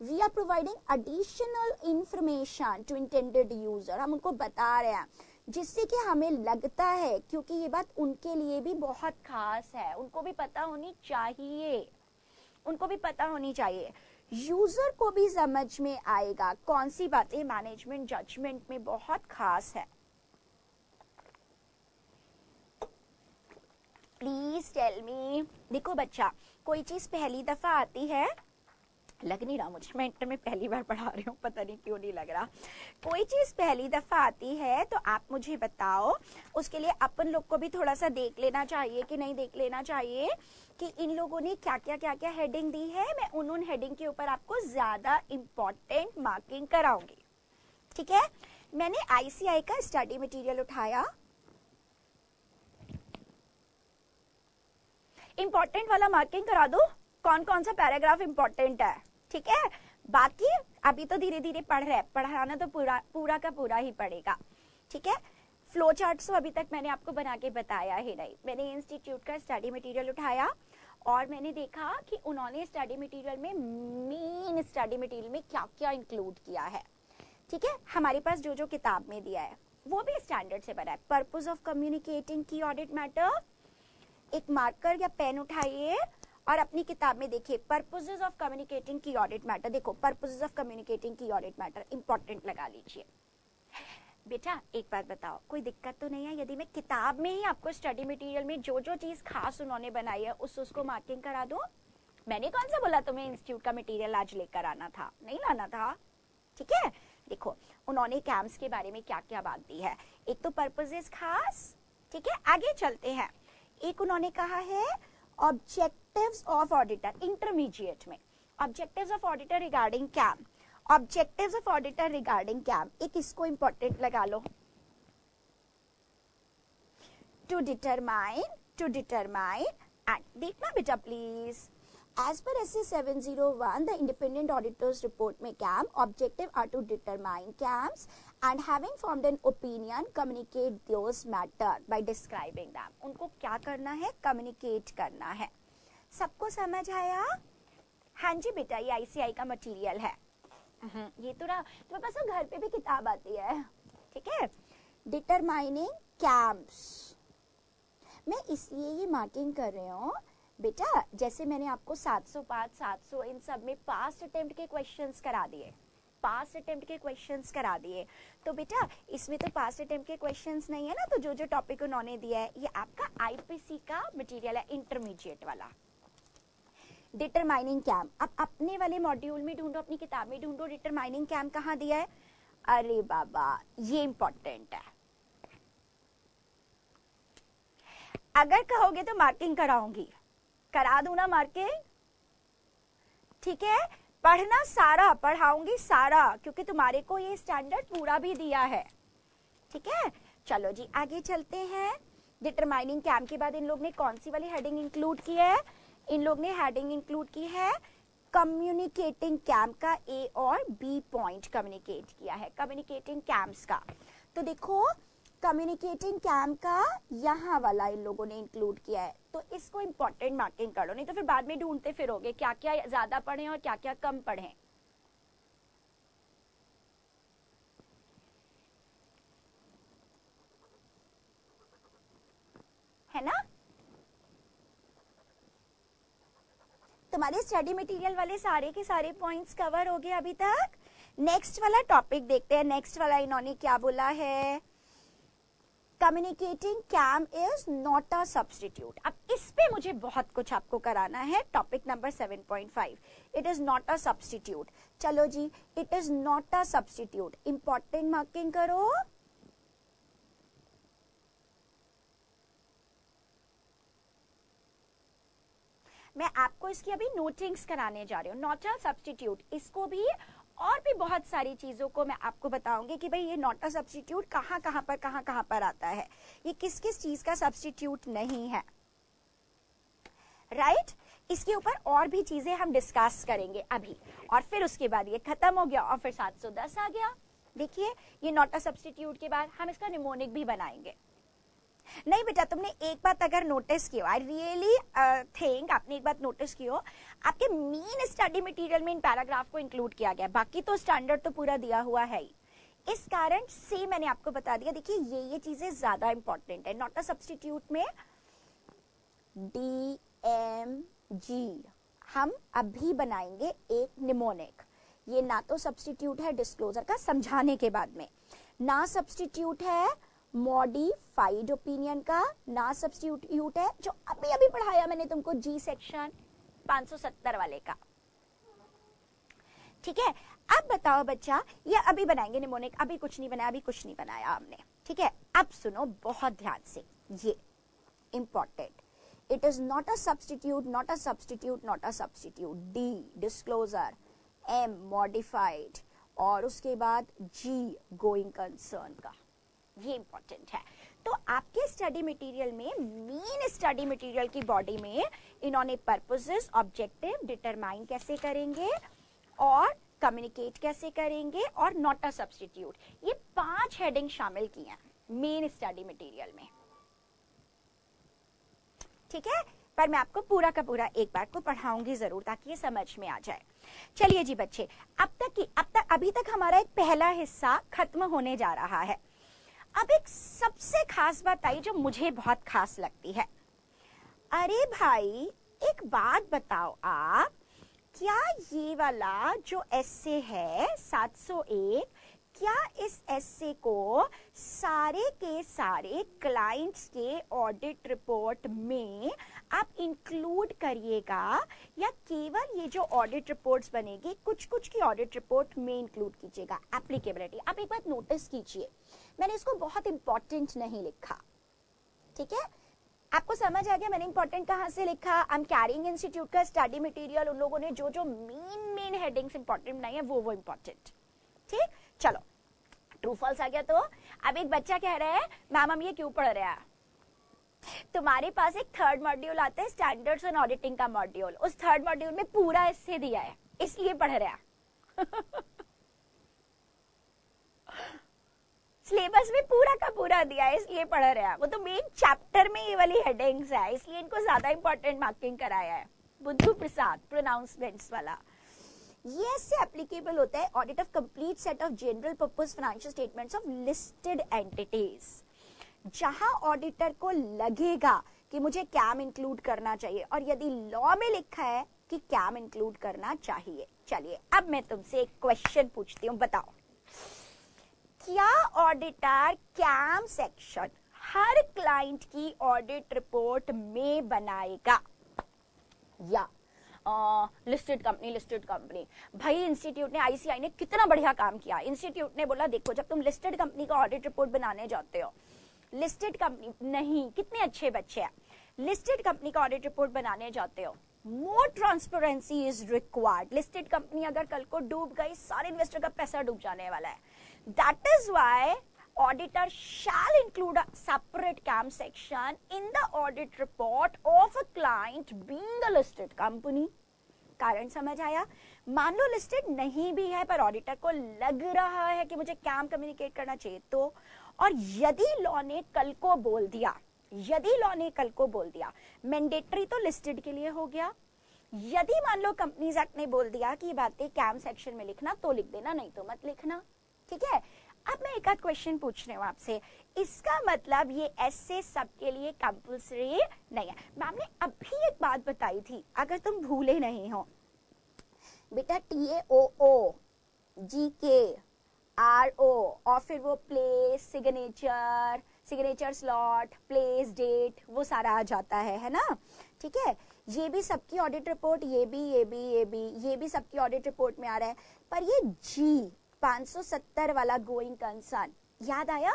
We are providing additional information to intended user, हम उनको बता रहे हैं जिससे कि हमें लगता है, क्योंकि ये बात उनके लिए भी बहुत खास है, उनको भी पता होनी चाहिए, उनको भी पता होनी चाहिए, यूजर को भी समझ में आएगा कौन सी बातें मैनेजमेंट जजमेंट में बहुत खास है। Please tell me. देखो बच्चा, कोई चीज पहली दफा आती है, लग नहीं रहा मुझे, मैं इंटर में पहली बार पढ़ा रही हूँ, पता नहीं क्यों नहीं लग रहा, कोई चीज पहली दफा आती है तो आप मुझे बताओ, उसके लिए अपन लोग को भी थोड़ा सा देख लेना चाहिए कि नहीं देख लेना चाहिए कि इन लोगों ने क्या क्या हेडिंग दी है। मैं उन हेडिंग के ऊपर आपको ज्यादा इंपॉर्टेंट मार्किंग कराऊंगी। ठीक है, मैंने आईसीआई का स्टडी मटेरियल उठाया, इंपॉर्टेंट वाला मार्किंग करा दो, कौन कौन सा पैराग्राफ इंपॉर्टेंट है। ठीक है, बाकी अभी तो धीरे धीरे पढ़ रहे हैं, पढ़ाना तो पूरा का पूरा ही पड़ेगा। ठीक है, फ्लो चार्ट तो अभी तक मैंने आपको बना के बताया ही नहीं। मैंने इंस्टीट्यूट का स्टडी मटेरियल उठाया और मैंने देखा कि उन्होंने स्टडी मटेरियल में, मेन स्टडी मटेरियल में क्या क्या इंक्लूड किया है। ठीक है, हमारे पास जो जो किताब में दिया है वो भी स्टैंडर्ड से बना है। पर्पस ऑफ कम्युनिकेटिंग की ऑडिट मैटर, एक मार्कर या पेन उठाइए और अपनी किताब में देखिए, पर्पसेस ऑफ कम्युनिकेटिंग की ऑडिट मैटर, देखो पर्पसेस ऑफ कम्युनिकेटिंग की ऑडिट मैटर इंपॉर्टेंट लगा लीजिए। बेटा एक बात बताओ, कोई दिक्कत तो नहीं है यदि मैं किताब में ही आपको स्टडी मटेरियल में जो जो चीज खास उन्होंने बनाई है उसको मार्किंग करा दूं? मैंने कौन सा बोला तुम्हें इंस्टीट्यूट का मटेरियल आज लेकर आना था, नहीं लाना था। ठीक है, देखो उन्होंने कैंप्स के बारे में क्या क्या बात दी है, एक तो पर्पसेस खास। ठीक है, आगे चलते हैं। एक उन्होंने कहा है ऑब्जेक्टिव्स ऑफ ऑडिटर, इंटरमीडिएट में objectives of auditor regarding camp, objectives of auditor regarding camp, एक इसको इंपॉर्टेंट लगा लो। टू डिटरमाइन एंड देखना बेटा please, as per SA 701 the independent auditors report में CAM objective are to determine CAMs and having formed an opinion communicate those matter by describing them। उनको क्या करना है, कम्युनिकेट करना है। सबको समझ आया? हाँ जी बेटा, ये ICI का मटेरियल है। ये तो रहा, तुम्हारे पास तो घर पे भी किताब आती है। ठीक है, डिटरमाइनिंग कैम्प्स, मैं इसलिए ये मार्किंग कर रही हूँ बेटा, जैसे मैंने आपको 705, 700 इन सब में पास्ट अटेम्प्ट के क्वेश्चंस करा दिए, पास्ट अटेम्प्ट के क्वेश्चंस करा दिए, तो बेटा इसमें तो पास्ट अटेम्प्ट के क्वेश्चंस नहीं है ना, तो जो जो टॉपिक उन्होंने दिया है ये आपका आईपीसी का मटेरियल है, इंटरमीडिएट वाला। डिटरमाइनिंग कैम्प, अब अपने वाले मॉड्यूल में ढूंढो, अपनी किताब में ढूंढो, डिटरमाइनिंग कैम्प कहाँ दिया है। अरे बाबा ये इंपॉर्टेंट है, अगर कहोगे तो मार्किंग कराऊंगी, करा दूं ना मार्किंग। ठीक है, पढ़ना सारा, पढ़ाऊंगी सारा, क्योंकि तुम्हारे को ये स्टैंडर्ड पूरा भी दिया है। ठीक है, चलो जी आगे चलते हैं। डिटरमाइनिंग कैम्प के बाद इन लोग ने कौन सी वाली हेडिंग इंक्लूड की है, इन लोग ने हेडिंग इंक्लूड की है कम्युनिकेटिंग कैम्प का ए और बी पॉइंट कम्युनिकेट किया है, कम्युनिकेटिंग कैंप्स का। तो देखो कम्युनिकेटिंग कैम्प का यहाँ वाला इन लोगों ने इंक्लूड किया है, तो इसको इंपॉर्टेंट मार्किंग करो, नहीं तो फिर बाद में ढूंढते फिरोगे क्या क्या ज्यादा पढ़े और क्या क्या कम पढ़े। है ना, तुम्हारे स्टडी मटेरियल वाले सारे के सारे पॉइंट्स कवर हो गए अभी तक। नेक्स्ट वाला टॉपिक देखते हैं। नेक्स्ट वाला इन्होंने क्या बोला है, communicating KAM is not a substitute. अब इस पे मुझे बहुत कुछ आपको कराना है। Topic number 7.5, it is not a substitute. चलो जी, it is not a substitute, important marking करो। मैं आपको इसकी अभी नोटिंग्स कराने जा रही हूँ। नॉट अ सब्स्टिट्यूट, इसको भी और भी बहुत सारी चीजों को मैं आपको बताऊंगी कि भाई ये नॉट अ सब्स्टिट्यूट कहाँ पर आता है, ये किस किस चीज का सब्स्टिट्यूट नहीं है, राइट? इसके ऊपर और भी चीजें हम डिस्कस करेंगे अभी, और फिर उसके बाद ये खत्म हो गया और फिर 710 आ गया। देखिए, ये नॉट अ सब्स्टिट्यूट के बाद हम इसका निमोनिक भी बनाएंगे। नहीं बेटा, तुमने एक बात अगर नोटिस की हो, आई रियली थिंक आपने एक बात नोटिस की हो, आपके मेन स्टडी मटेरियल में इन पैराग्राफ को इंक्लूड किया गया, बाकी तो स्टैंडर्ड तो पूरा दिया हुआ है ही। इस कारण से मैंने आपको बता दिया। देखिए, ये चीजें ज्यादा इंपॉर्टेंट है। नॉट अ सब्स्टिट्यूट में DMG हम अभी बनाएंगे एक निमोनिक। ये ना तो सब्स्टिट्यूट है डिस्क्लोजर का, समझाने के बाद में, ना सब्स्टिट्यूट है मॉडिफाइड ओपिनियन का, ना सब्स्टिट्यूट है जो अभी अभी पढ़ाया मैंने तुमको जी सेक्शन 570 वाले का। ठीक है, अब बताओ बच्चा, ये अभी बनाएंगे निमोनिक, अभी कुछ नहीं बनाया, अभी कुछ नहीं बनाया हमने। ठीक है, अब सुनो बहुत ध्यान से, ये important. It is not a substitute, not a substitute, not a substitute. D disclosure, M modified, और उसके बाद जी गोइंग कंसर्न का, ये इंपॉर्टेंट है। तो आपके स्टडी मटेरियल में, मेन स्टडी मटेरियल की बॉडी में इन्होंने पर्पसेस, ऑब्जेक्टिव डिटरमाइन कैसे करेंगे और कम्युनिकेट कैसे करेंगे और नॉट अ सब्स्टिट्यूट, ये 5 हेडिंग शामिल की हैं मेन स्टडी मटेरियल में। ठीक है, पर मैं आपको पूरा का पूरा एक बार को पढ़ाऊंगी जरूर ताकि ये समझ में आ जाए। चलिए जी बच्चे, अभी तक हमारा एक पहला हिस्सा खत्म होने जा रहा है। अब एक सबसे खास बात आई जो मुझे बहुत खास लगती है। अरे भाई, एक बात बताओ आप, क्या ये वाला जो एस्से है 701, क्या इस एस्से को सारे के सारे क्लाइंट्स के ऑडिट रिपोर्ट में आप इंक्लूड करिएगा, या केवल ये जो ऑडिट रिपोर्ट्स बनेगी कुछ कुछ की ऑडिट रिपोर्ट में इंक्लूड कीजिएगा? एप्लीकेबिलिटी, आप एक बात नोटिस कीजिए, मैंने इसको बहुत इंपॉर्टेंट नहीं लिखा। ठीक है, आपको समझ आ गया मैंने इंपॉर्टेंट कहां से लिखा? आई एम कैरिंग इंस्टीट्यूट का स्टडी मटेरियल, उन लोगों ने जो जो मेन हेडिंग्स इंपॉर्टेंट बनाई है वो इंपॉर्टेंट। ठीक, चलो ट्रू फॉल्स आ गया। तो अब एक बच्चा कह रहा है, मैम हम ये क्यों पढ़ रहे हैं? तुम्हारे पास एक थर्ड मॉड्यूल आता है स्टैंडर्ड्स एंड ऑडिटिंग का मॉड्यूल, उस थर्ड मॉड्यूल में पूरा इससे दिया है, इसलिए पढ़ रहे हैं। सिलेबस में पूरा का पूरा दिया है इसलिए पढ़ रहे हैं, वो तो मेन चैप्टर में ये वाली हेडिंग्स है, इसलिए इनको ज्यादा इंपॉर्टेंट मार्किंग कराया है। बुद्धू प्रसाद प्रोनाउंसमेंट्स वाला, ये इससे एप्लीकेबल होता है audit of complete set of general purpose financial statements of listed entities. जहां ऑडिटर को लगेगा कि मुझे कैम इंक्लूड करना चाहिए, और यदि लॉ में लिखा है कि कैम इंक्लूड करना चाहिए। चलिए अब मैं तुमसे एक क्वेश्चन पूछती हूँ, बताओ क्या ऑडिटर कैम सेक्शन हर क्लाइंट की ऑडिट रिपोर्ट में बनाएगा? या लिस्टेड कंपनी भाई इंस्टीट्यूट ने, आईसीआई ने कितना बढ़िया काम किया। इंस्टीट्यूट ने बोला देखो जब तुम लिस्टेड कंपनी का ऑडिट रिपोर्ट बनाने जाते हो, लिस्टेड कंपनी नहीं, कितने अच्छे बच्चे हैं, लिस्टेड कंपनी का ऑडिट रिपोर्ट बनाने जाते हो, more transparency is required. Listed company अगर कल को डूब गई, सारे इन्वेस्टर का पैसा डूब जाने वाला है। That is why auditor shall include a separate CAM section in the audit report of a client being a listed company। कारण समझ आया? मान लो लिस्टेड नहीं भी है पर ऑडिटर को लग रहा है कि मुझे कैम कम्युनिकेट करना चाहिए तो, और यदि लॉ ने कल को बोल दिया मैंडेटरी तो लिस्टेड के लिए हो गया, यदि मान लो कंपनीज एक्ट ने बोल दिया कि ये बातें कैम सेक्शन में लिखना तो लिख देना, नहीं तो मत लिखना। ठीक है, अब मैं एक आध क्वेश्चन पूछ रही हूँ आपसे, इसका मतलब ये ऐसे सबके लिए कंपल्सरी नहीं है। मैम ने अभी एक बात बताई थी, अगर तुम भूले नहीं हो बेटा, TAOO, GK, RO और फिर वो place, signature slot, place, date, वो सारा आ जाता है ना, ठीक है। ये भी सबकी ऑडिट रिपोर्ट, ये भी सबकी ऑडिट रिपोर्ट में आ रहा है। पर ये G 570 वाला गोइंग कंसर्न याद आया?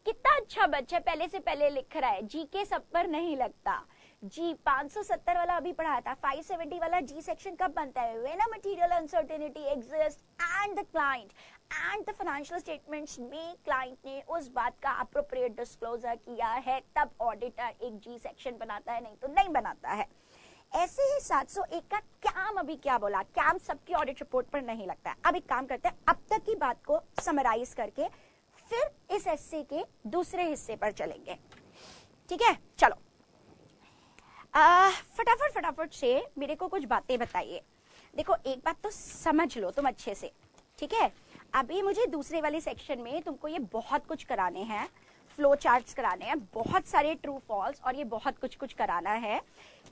कितना अच्छा बच्चा पहले से पहले लिख रहा है, जी के सब पर नहीं लगता। जी 570 वाला अभी पढ़ा था। 570 वाला जी सेक्शन कब बनता है? When a material uncertainty exist and the client and the financial statements में क्लाइंट ने उस बात का अप्रोप्रिएट डिस्क्लोजर किया है, तब ऑडिटर एक जी सेक्शन बनाता है, नहीं तो नहीं बनाता है। ऐसे ही 701 का कैम अभी क्या बोला, कैम सबकी ऑडिट रिपोर्ट पर नहीं लगता है। अब एक काम करते हैं, अब तक की बात को समराइज करके फिर इस एस्से के दूसरे हिस्से पर चलेंगे, ठीक है। चलो फटाफट से मेरे को कुछ बातें बताइए। देखो एक बात तो समझ लो तुम अच्छे से, ठीक है। अभी मुझे दूसरे वाले सेक्शन में तुमको ये बहुत कुछ कराने हैं, फ्लो चार्ट्स कराने हैं, बहुत सारे ट्रू फॉल्स और ये बहुत कुछ कराना है।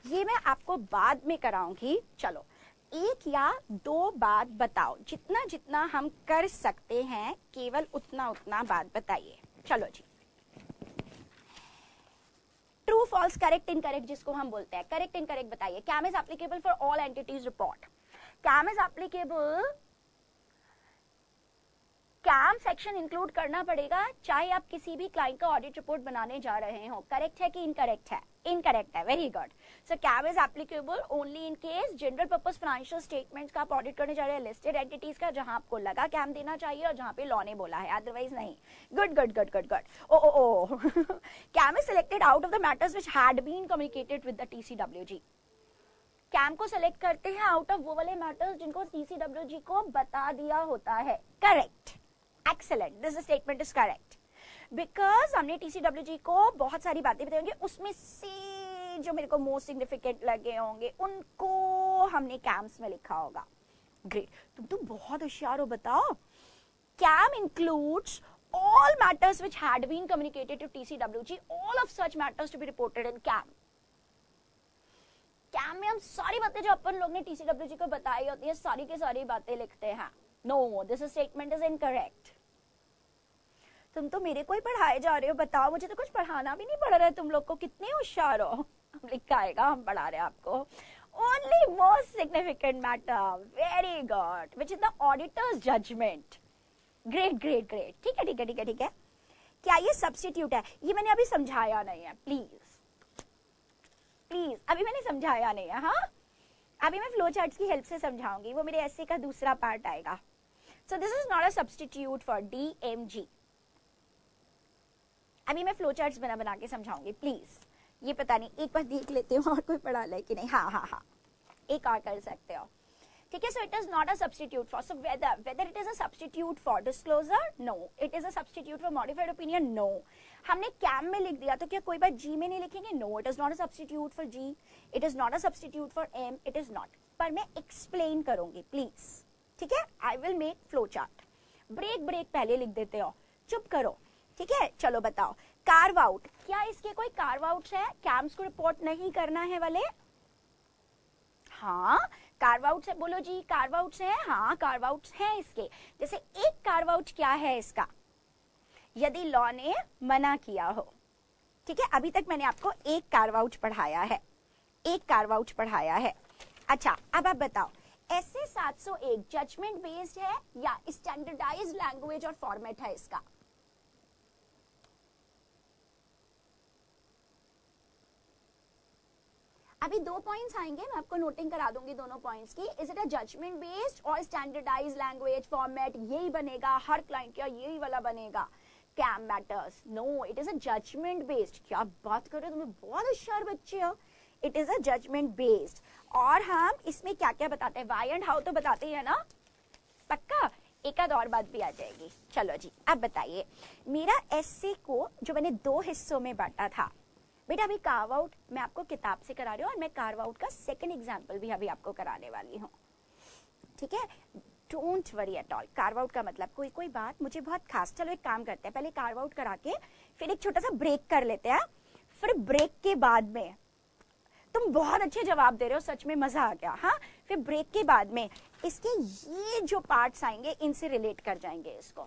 ये मैं आपको बाद में कराऊंगी। चलो एक या दो बात बताओ, जितना जितना हम कर सकते हैं केवल उतना उतना बात बताइए। चलो जी, ट्रू फॉल्स, करेक्ट इनकरेक्ट जिसको हम बोलते हैं, करेक्ट इनकरेक्ट बताइए। KAM is applicable for all entities report. KAM is applicable, KAM section include करना पड़ेगा चाहे आप किसी भी क्लाइंट का ऑडिट रिपोर्ट बनाने जा रहे हो। करेक्ट है कि इनकरेक्ट है? इनकरेक्ट है, very good. So CAM is applicable only in case general purpose financial statements का आप ऑडिट करने जा रहे हैं, लिस्टेड एंटिटीज का, जहां आपको लगा कैम देना चाहिए और जहां पे लॉ ने बोला है, अदरवाइज नहीं। Good good good good good. Oh CAM is selected out of the matters which had been communicated with the TCWG। CAM को सिलेक्ट करते हैं आउट ऑफ वो वाले मैटर्स जिनको TCWG को बता दिया होता है। Correct, excellent, this statement is correct. Because हमने TCWG को बहुत सारी बातें बताई होंगी, उसमें से जो मेरे को मोस्ट सिग्निफिकेंट लगे होंगे उनको हमने कैम्स में लिखा होगा। ग्रेट, तुम तो बहुत होशियार हो। बताओ, CAM includes all matters which had been communicated to TCWG, all of such matters to be reported in CAM। Cam में हम सारी बातें जो अपन लोग ने TCWG को बताई होती है, सारी की सारी बातें लिखते हैं। No, this statement is incorrect. तुम तो मेरे को ही पढ़ाए जा रहे हो। बताओ, मुझे तो कुछ पढ़ाना भी नहीं पड़ रहा है तुम लोग को। कितने होशियार हो। हम लिखा आएगा, हम पढ़ा रहे हैं आपको। Only most significant matter, very good, which is the auditor's judgment. Great great great, ठीक है ठीक है ठीक है ठीक है। क्या ये सब्स्टिट्यूट है? ये मैंने अभी समझाया नहीं है, प्लीज प्लीज, अभी मैंने समझाया नहीं है। हाँ, अभी मैं फ्लो चार्ट्स की हेल्प से समझाऊंगी, वो मेरे एस्से का दूसरा पार्ट आएगा। So this is not a substitute for DMG। अभी मैं फ्लो चार्ट्स बना बना के समझाऊंगी, प्लीज। ये पता नहीं, एक बार देख लेते हो और कोई पढ़ा ले कि नहीं। हाँ हाँ हाँ, एक और कर सकते हो, ठीक है। So it is not a substitute for, so whether it is a substitute for disclosure, no. It is a substitute for modified opinion, no. हमने कैम में लिख दिया तो क्या कोई बात जी में नहीं लिखेंगे? No, it is not a substitute for G, it is not a substitute for M, it is not. पर मैं एक्सप्लेन करूंगी, प्लीज, ठीक है। I will make flow chart. Break पहले लिख देते हो, चुप करो, ठीक है। चलो बताओ, कार्व आउट, क्या इसके कोई कार्व आउट्स है? कैम्स को रिपोर्ट नहीं करना है वाले? हाँ, कार्व आउट्स है, बोलो जी, कार्व आउट्स है। हाँ, कार्व आउट्स है इसके। जैसे एक कार्व आउट क्या है इसका? यदि लॉ ने मना किया हो, ठीक है। अभी तक मैंने आपको एक कार्व आउट पढ़ाया है, एक कार्व आउट पढ़ाया है। अच्छा, अब आप बताओ, ऐसे 701 जजमेंट बेस्ड है या स्टैंडर्डाइज्ड लैंग्वेज और फॉर्मेट है इसका? अभी दो पॉइंट्स आएंगे, मैं आपको नोटिंग करा दूंगी दोनों पॉइंट्स की। Is it a judgement based और स्टैंडर्डाइज्ड लैंग्वेज फॉर्मेट? यही बनेगा हर क्लाइंट का, यही वाला बनेगा CAM matters? No, it is a judgement based. क्या बात कर रहे हो, तुम्हें बहुत होशियार बच्चे हो। It is a judgement based. और हम इसमें क्या क्या बताते हैं? वाई एंड हाउ तो बताते हैं ना, पक्का। एक आध और बात भी आ जाएगी। चलो जी, अब बताइए, मेरा एस्से को जो मैंने दो हिस्सों में बांटा था बेटा, अभी कार्व आउट मैं आपको किताब से करा रही हूँ और मैं कार्व आउट का सेकंड एग्जांपल भी अभी आपको कराने वाली हूँ, ठीक है। Don't worry at all. Carve out का मतलब कोई कोई बात मुझे बहुत खास, चलो एक काम करते हैं, पहले कार्व आउट करा के फिर एक छोटा सा ब्रेक कर लेते हैं, फिर ब्रेक के बाद में तुम बहुत अच्छे जवाब दे रहे हो, सच में मजा आ गया। हाँ, फिर ब्रेक के बाद में इसके ये जो पार्ट्स आएंगे इनसे रिलेट कर जाएंगे इसको,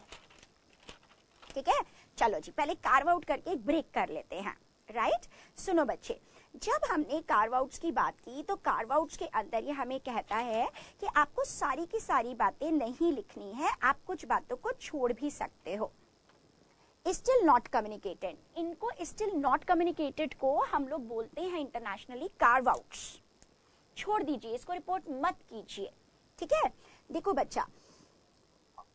ठीक है। चलो जी, पहले कार्व आउट करके एक ब्रेक कर लेते हैं, राइट। सुनो बच्चे, जब हमने कार्व आउट्स की बात की तो कार्व आउट्स के अंदर ये हमें कहता है कि आपको सारी की सारी बातें नहीं लिखनी है, आप कुछ बातों को छोड़ भी सकते हो। स्टिल नॉट कम्युनिकेटेड, इनको स्टिल नॉट कम्युनिकेटेड को हम लोग बोलते हैं इंटरनेशनली कार्व आउट्स। छोड़ दीजिए, इसको रिपोर्ट मत कीजिए, ठीक है। देखो बच्चा,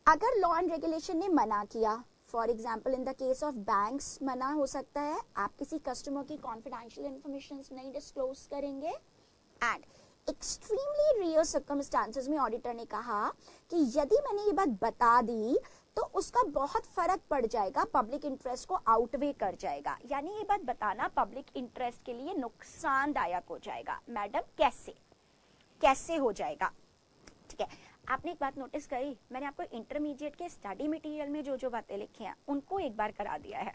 अगर लॉ एंड रेगुलेशन ने मना किया, for example in the case of banks मना हो सकता है, आप किसी कस्टमर की कॉन्फिडेंशियल इंफॉर्मेशन नहीं डिस्क्लोज करेंगे। एंड एक्सट्रीमली रेयर सर्कमस्टांसेस में ऑडिटर ने कहा कि यदि मैंने ये बात बता दी तो उसका बहुत फर्क पड़ जाएगा, पब्लिक इंटरेस्ट को आउटवे कर जाएगा, यानी ये बात बताना पब्लिक इंटरेस्ट के लिए नुकसानदायक हो जाएगा। मैडम कैसे कैसे हो जाएगा, ठीक है। आपने एक बात नोटिस करी, मैंने आपको इंटरमीडिएट के स्टडी मटेरियल में जो जो बातें लिखी हैं उनको एक बार करा दिया है,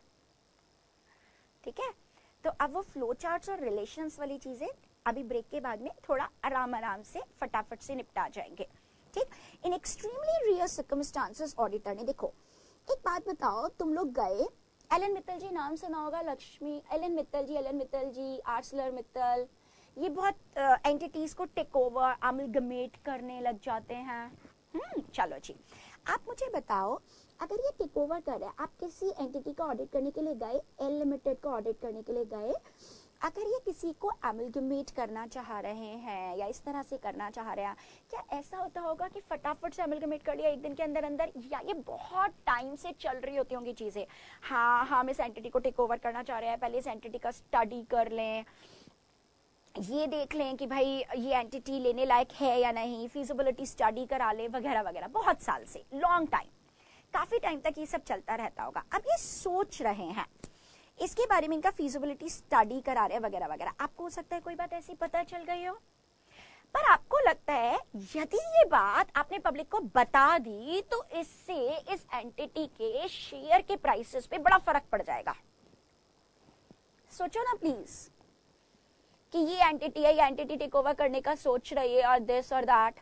ठीक है। तो अब वो फ्लो चार्ट्स और रिलेशंस वाली चीजें अभी ब्रेक के बाद में थोड़ा आराम आराम से फटाफट से निपटा जाएंगे, ठीक। In extremely rare circumstances auditor ने, देखो एक बात बताओ, तुम लोग गए, एलन मित्तल जी नाम सुना होगा, लक्ष्मी एलन मित्तल जी आर्सलर मित्तल, ये बहुत एंटिटीज को टेक ओवर अमलगमेट करने लग जाते हैं। चलो जी, आप मुझे बताओ, अगर ये टेक ओवर कर रहा है, आप किसी एंटिटी का ऑडिट करने के लिए गए, एल लिमिटेड का ऑडिट करने के लिए गए, अगर ये किसी को अमलगमेट करना चाह रहे हैं या इस तरह से करना चाह रहे हैं, क्या ऐसा होता होगा कि फटाफट से अमलगमेट कर लिया एक दिन के अंदर अंदर, या ये बहुत टाइम से चल रही होती होंगी चीजें? हाँ, हम इस एंटिटी को टेक ओवर करना चाह रहे हैं, पहले इस एंटिटी का स्टडी कर लें, ये देख लें कि भाई ये एंटिटी लेने लायक है या नहीं, फिजिबिलिटी स्टडी करा ले, वगैरह वगैरह। बहुत साल से, लॉन्ग टाइम, काफी टाइम तक ये सब चलता रहता होगा। अब ये सोच रहे हैं इसके बारे में, इनका फिजिबिलिटी स्टडी करा रहे हैं वगैरह वगैरह। आपको हो सकता है कोई बात ऐसी पता चल गई हो, पर आपको लगता है यदि ये बात आपने पब्लिक को बता दी तो इससे इस एंटिटी के शेयर के प्राइसेस पे बड़ा फर्क पड़ जाएगा। सोचो ना प्लीज कि ये एंटिटी है, ये एंटिटी टेक ओवर करने का सोच रही है और दिस और दैट,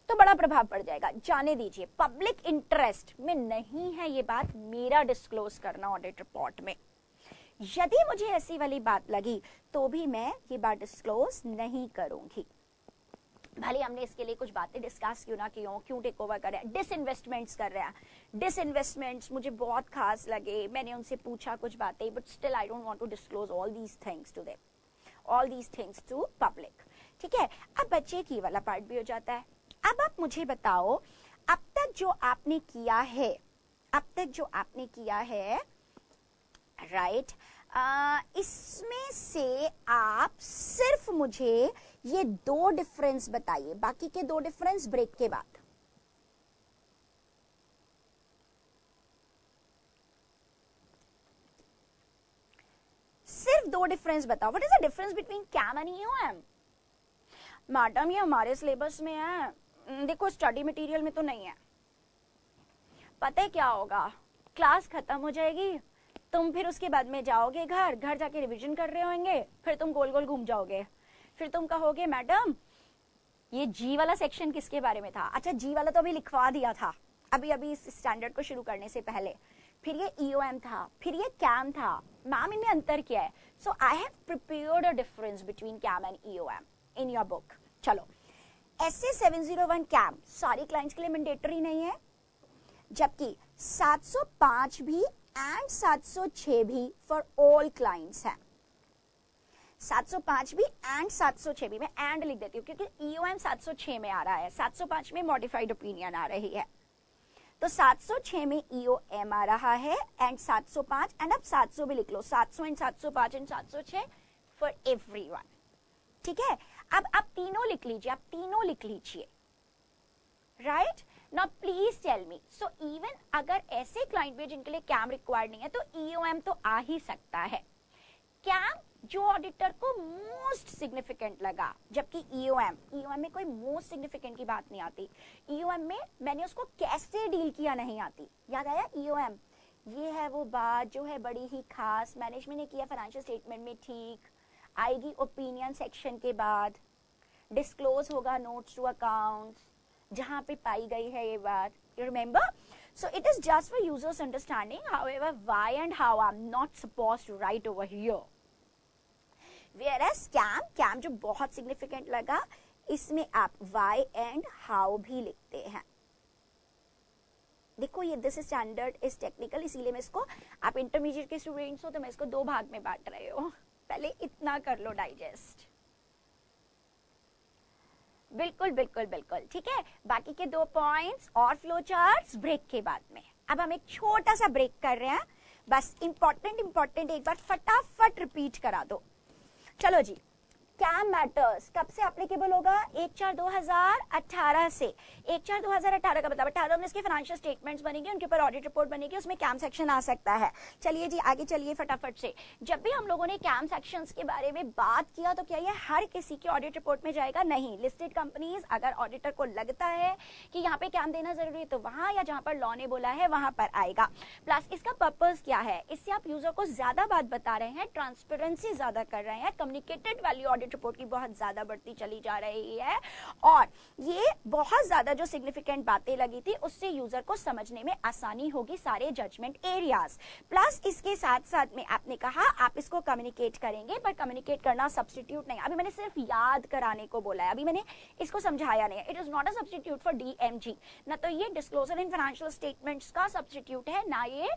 तो बड़ा प्रभाव पड़ जाएगा। जाने दीजिए, पब्लिक इंटरेस्ट में नहीं है ये बात मेरा डिस्क्लोज करना ऑडिट रिपोर्ट में। यदि मुझे ऐसी वाली बात लगी तो भी मैं ये बात डिस्क्लोज नहीं करूंगी, भले हमने इसके लिए कुछ बातें डिस्कस क्यों ना की हो, क्यों टेक ओवर कर रहे हैं, डिसइन्वेस्टमेंट्स कर रहे हैं। डिसइन्वेस्टमेंट्स मुझे बहुत खास लगे, मैंने उनसे पूछा कुछ बातें, but still I don't want to disclose all these things to them, all these things to public, ठीक है। अब बच्चे की वाला पार्ट भी हो जाता है। अब आप मुझे बताओ, अब तक जो आपने किया है, अब तक जो आपने किया है, राइट, इसमें से आप सिर्फ मुझे ये दो डिफरेंस बताइए, बाकी के दो डिफरेंस ब्रेक के बाद। सिर्फ दो डिफरेंस बताओ। What is the difference between cam and EOM? Madam ये हमारे सिलेबस में है, देखो स्टडी मटेरियल में तो नहीं है। पता है क्या होगा, क्लास खत्म हो जाएगी, तुम फिर उसके बाद में जाओगे घर जाके रिवीजन कर रहे होंगे, फिर तुम गोल गोल घूम जाओगे, फिर तुम कहोगे मैडम ये जी वाला सेक्शन किसके बारे में था? अच्छा जी वाला तो अभी लिखवा दिया था अभी अभी इस स्टैंडर्ड को शुरू करने से पहले, फिर ये ईओएम था, फिर ये कैम था, मैम इनमें अंतर क्या है? So I have prepared a difference between cam and EOM in your book. चलो, एसए 701 कैम सारे क्लाइंट्स के लिए मैंडेटरी नहीं है, जबकि 705 भी एंड 706 भी फॉर ऑल क्लाइंट्स है। 705 भी एंड 706 भी, मैं एंड लिख देती हूँ क्योंकि ईओएम 706 में आ रहा है, 705 में मॉडिफाइड ओपिनियन आ रही है, तो 706 में ईओएम आ रहा है एंड 705, एंड अब 700 भी लिख लो, 700 एंड 705 एंड 706 फॉर एवरीवन, ठीक है। अब आप तीनों लिख लीजिए, आप तीनों लिख लीजिए, right. Now please tell me, so even अगर ऐसे क्लाइंट भी जिनके लिए कैम रिक्वायर्ड नहीं है तो ईओएम तो आ ही सकता है। कैम जो ऑडिटर को मोस्ट सिग्निफिकेंट लगा, जबकि ईओएम में कोई मोस्ट सिग्निफिकेंट की बात नहीं आती। ईओएम में मैंने उसको कैसे डील किया नहीं आती। याद आया? ईओएम ये है वो बात जो है बड़ी ही खास, मैनेजमेंट ने किया फाइनेंशियल स्टेटमेंट में, ठीक आएगी ओपिनियन सेक्शन के बाद, डिस्क्लोज होगा नोट्स टू अकाउंट्स, जहां पे पाई गई है ये बात। You remember? So it is just for users understanding. However, why and how I'm not supposed to write over here. Whereas CAM जो बहुत significant लगा, इसमें आप why and how भी लिखते हैं। देखो ये दिस स्टैंडर्ड इज टेक्निकल, इसीलिए मैं इसको, आप इंटरमीडिएट के स्टूडेंट्स हो तो मैं इसको 2 भाग में बांट रहे हो। पहले इतना कर लो डाइजेस्ट। बिल्कुल बिल्कुल बिल्कुल ठीक है। बाकी के 2 पॉइंट्स और फ्लो चार्ट्स ब्रेक के बाद में। अब हम एक छोटा सा ब्रेक कर रहे हैं, बस इंपॉर्टेंट एक बार फटाफट रिपीट करा दो। चलो जी, कैम मैटर्स कब से एप्लीकेबल होगा? 1/4/2018 से। 1/4/2018 का मतलब 18-19 के फाइनेंशियल स्टेटमेंट्स बनेंगे, उनके ऊपर ऑडिट रिपोर्ट बनेगी, उसमें कैम सेक्शन आ सकता है। चलिए जी आगे चलिए फटाफट से। जब भी हम लोगों ने कैम सेक्शंस के बारे में बात किया तो क्या ये हर किसी की ऑडिट रिपोर्ट में जाएगा? नहीं। लिस्टेड कंपनीज, अगर ऑडिटर को लगता है कि यहाँ पे कैम देना जरूरी है तो वहां, या जहां पर लॉ ने बोला है वहां पर आएगा। प्लस इसका पर्पज क्या है? इससे आप यूजर को ज्यादा बात बता रहे हैं, ट्रांसपेरेंसी ज्यादा कर रहे हैं, कम्युनिकेटेड वैल्यू ऑडिट रिपोर्ट की बहुत ज्यादा बढ़ती चली जा रही है, और ये बहुत ज्यादा जो सिग्निफिकेंट बातें लगी थी उससे यूजर को समझने में आसानी होगी सारे जजमेंट एरियाज। प्लस इसके साथ साथ में आपने कहा आप इसको कम्युनिकेट करेंगे, पर कम्युनिकेट करना सब्स्टिट्यूट नहीं। अभी मैंने सिर्फ याद कराने को बोला है, अभी मैंने इसको समझाया नहीं है। It is not a substitute for DMG, ना तो ये डिस्क्लोजर इन फाइनेंशियल स्टेटमेंट्स का सब्स्टिट्यूट है, ना ये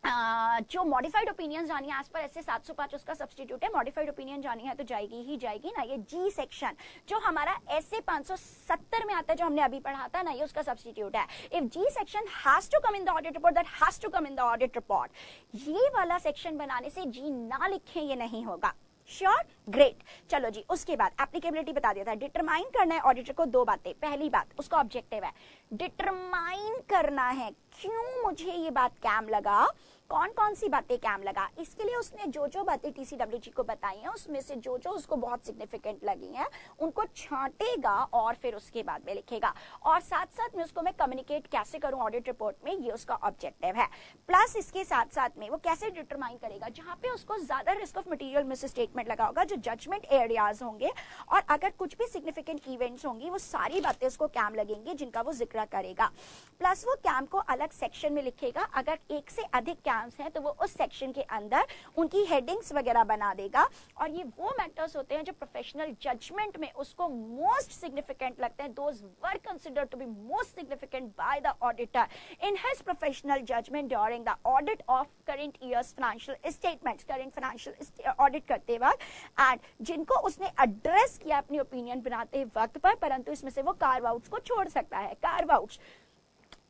जो मॉडिफाइड ओपिनियन जानी है एज पर ऐसे 705 उसका सब्स्टिट्यूट है। मॉडिफाइड ओपिनियन जानी है तो जाएगी ही जाएगी ना। ये जी सेक्शन जो हमारा ऐसे 570 में आता है, जो हमने अभी पढ़ा था ना, ये उसका सब्स्टिट्यूट है। If G section has to come in the audit report, that has to come in the audit report. ये वाला सेक्शन बनाने से जी ना लिखें ये नहीं होगा। श्योर? ग्रेट। चलो जी, उसके बाद एप्लीकेबिलिटी बता दिया था। डिटरमाइन करना है ऑडिटर को 2 बातें। पहली बात, उसका ऑब्जेक्टिव है डिटरमाइन करना है क्यों मुझे ये बात कैम लगा, कौन कौन सी बातें कैम लगा। इसके लिए उसने जो जो बातें टीसीडब्ल्यूजी को बताई हैं उसमें से जो जो उसको बहुत सिग्निफिकेंट लगी हैं उनको छांटेगा और फिर उसके बाद में लिखेगा, और साथ साथ में उसको मैं कम्युनिकेट कैसे करूं ऑडिट रिपोर्ट में, ये उसका ऑब्जेक्टिव है। प्लस इसके साथ साथ में वो कैसे डिटरमाइन करेगा, जहां पे उसको ज्यादा risk of material miss statement लगा होगा, जो जजमेंट एरियाज होंगे, और अगर कुछ भी सिग्निफिकेंट इवेंट्स होंगी वो सारी बातें उसको कैम लगेंगी जिनका वो जिक्र करेगा। प्लस वो कैम को अलग सेक्शन में लिखेगा, अगर एक से अधिक कैम्स हैं तो वो उस सेक्शन के अंदर उनकी हेडिंग्स वगैरह बना देगा, और ये वो मैटर्स होते हैं जो प्रोफेशनल जजमेंट में उसको मोस्ट सिग्निफिकेंट लगते हैं। Those were considered to be most significant by the auditor in his professional judgment during the audit of current year's financial statements, current financial audit करते वक्त, एंड जिनको उसने एड्रेस किया अपनी ओपिनियन बनाते वक्त पर, परंतु इसमें से वो कार्व आउट्स को छोड़ सकता है। कार्व आउट्स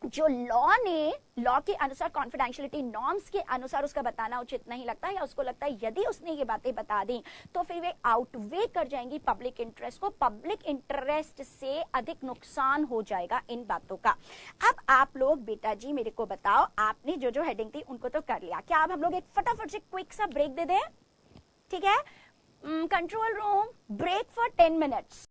जो लॉ के अनुसार कॉन्फिडेंशियलिटी नॉर्म्स के अनुसार उसका बताना उचित नहीं लगता, या उसको लगता है यदि उसने ये बातें बता दी तो फिर वे आउटवे कर जाएंगी पब्लिक इंटरेस्ट को, पब्लिक इंटरेस्ट से अधिक नुकसान हो जाएगा इन बातों का। अब आप लोग बेटा जी मेरे को बताओ, आपने जो जो हेडिंग थी उनको तो कर लिया, क्या अब हम लोग एक फटाफट से क्विक सा ब्रेक दे दें? ठीक है, control room break for 10 minutes.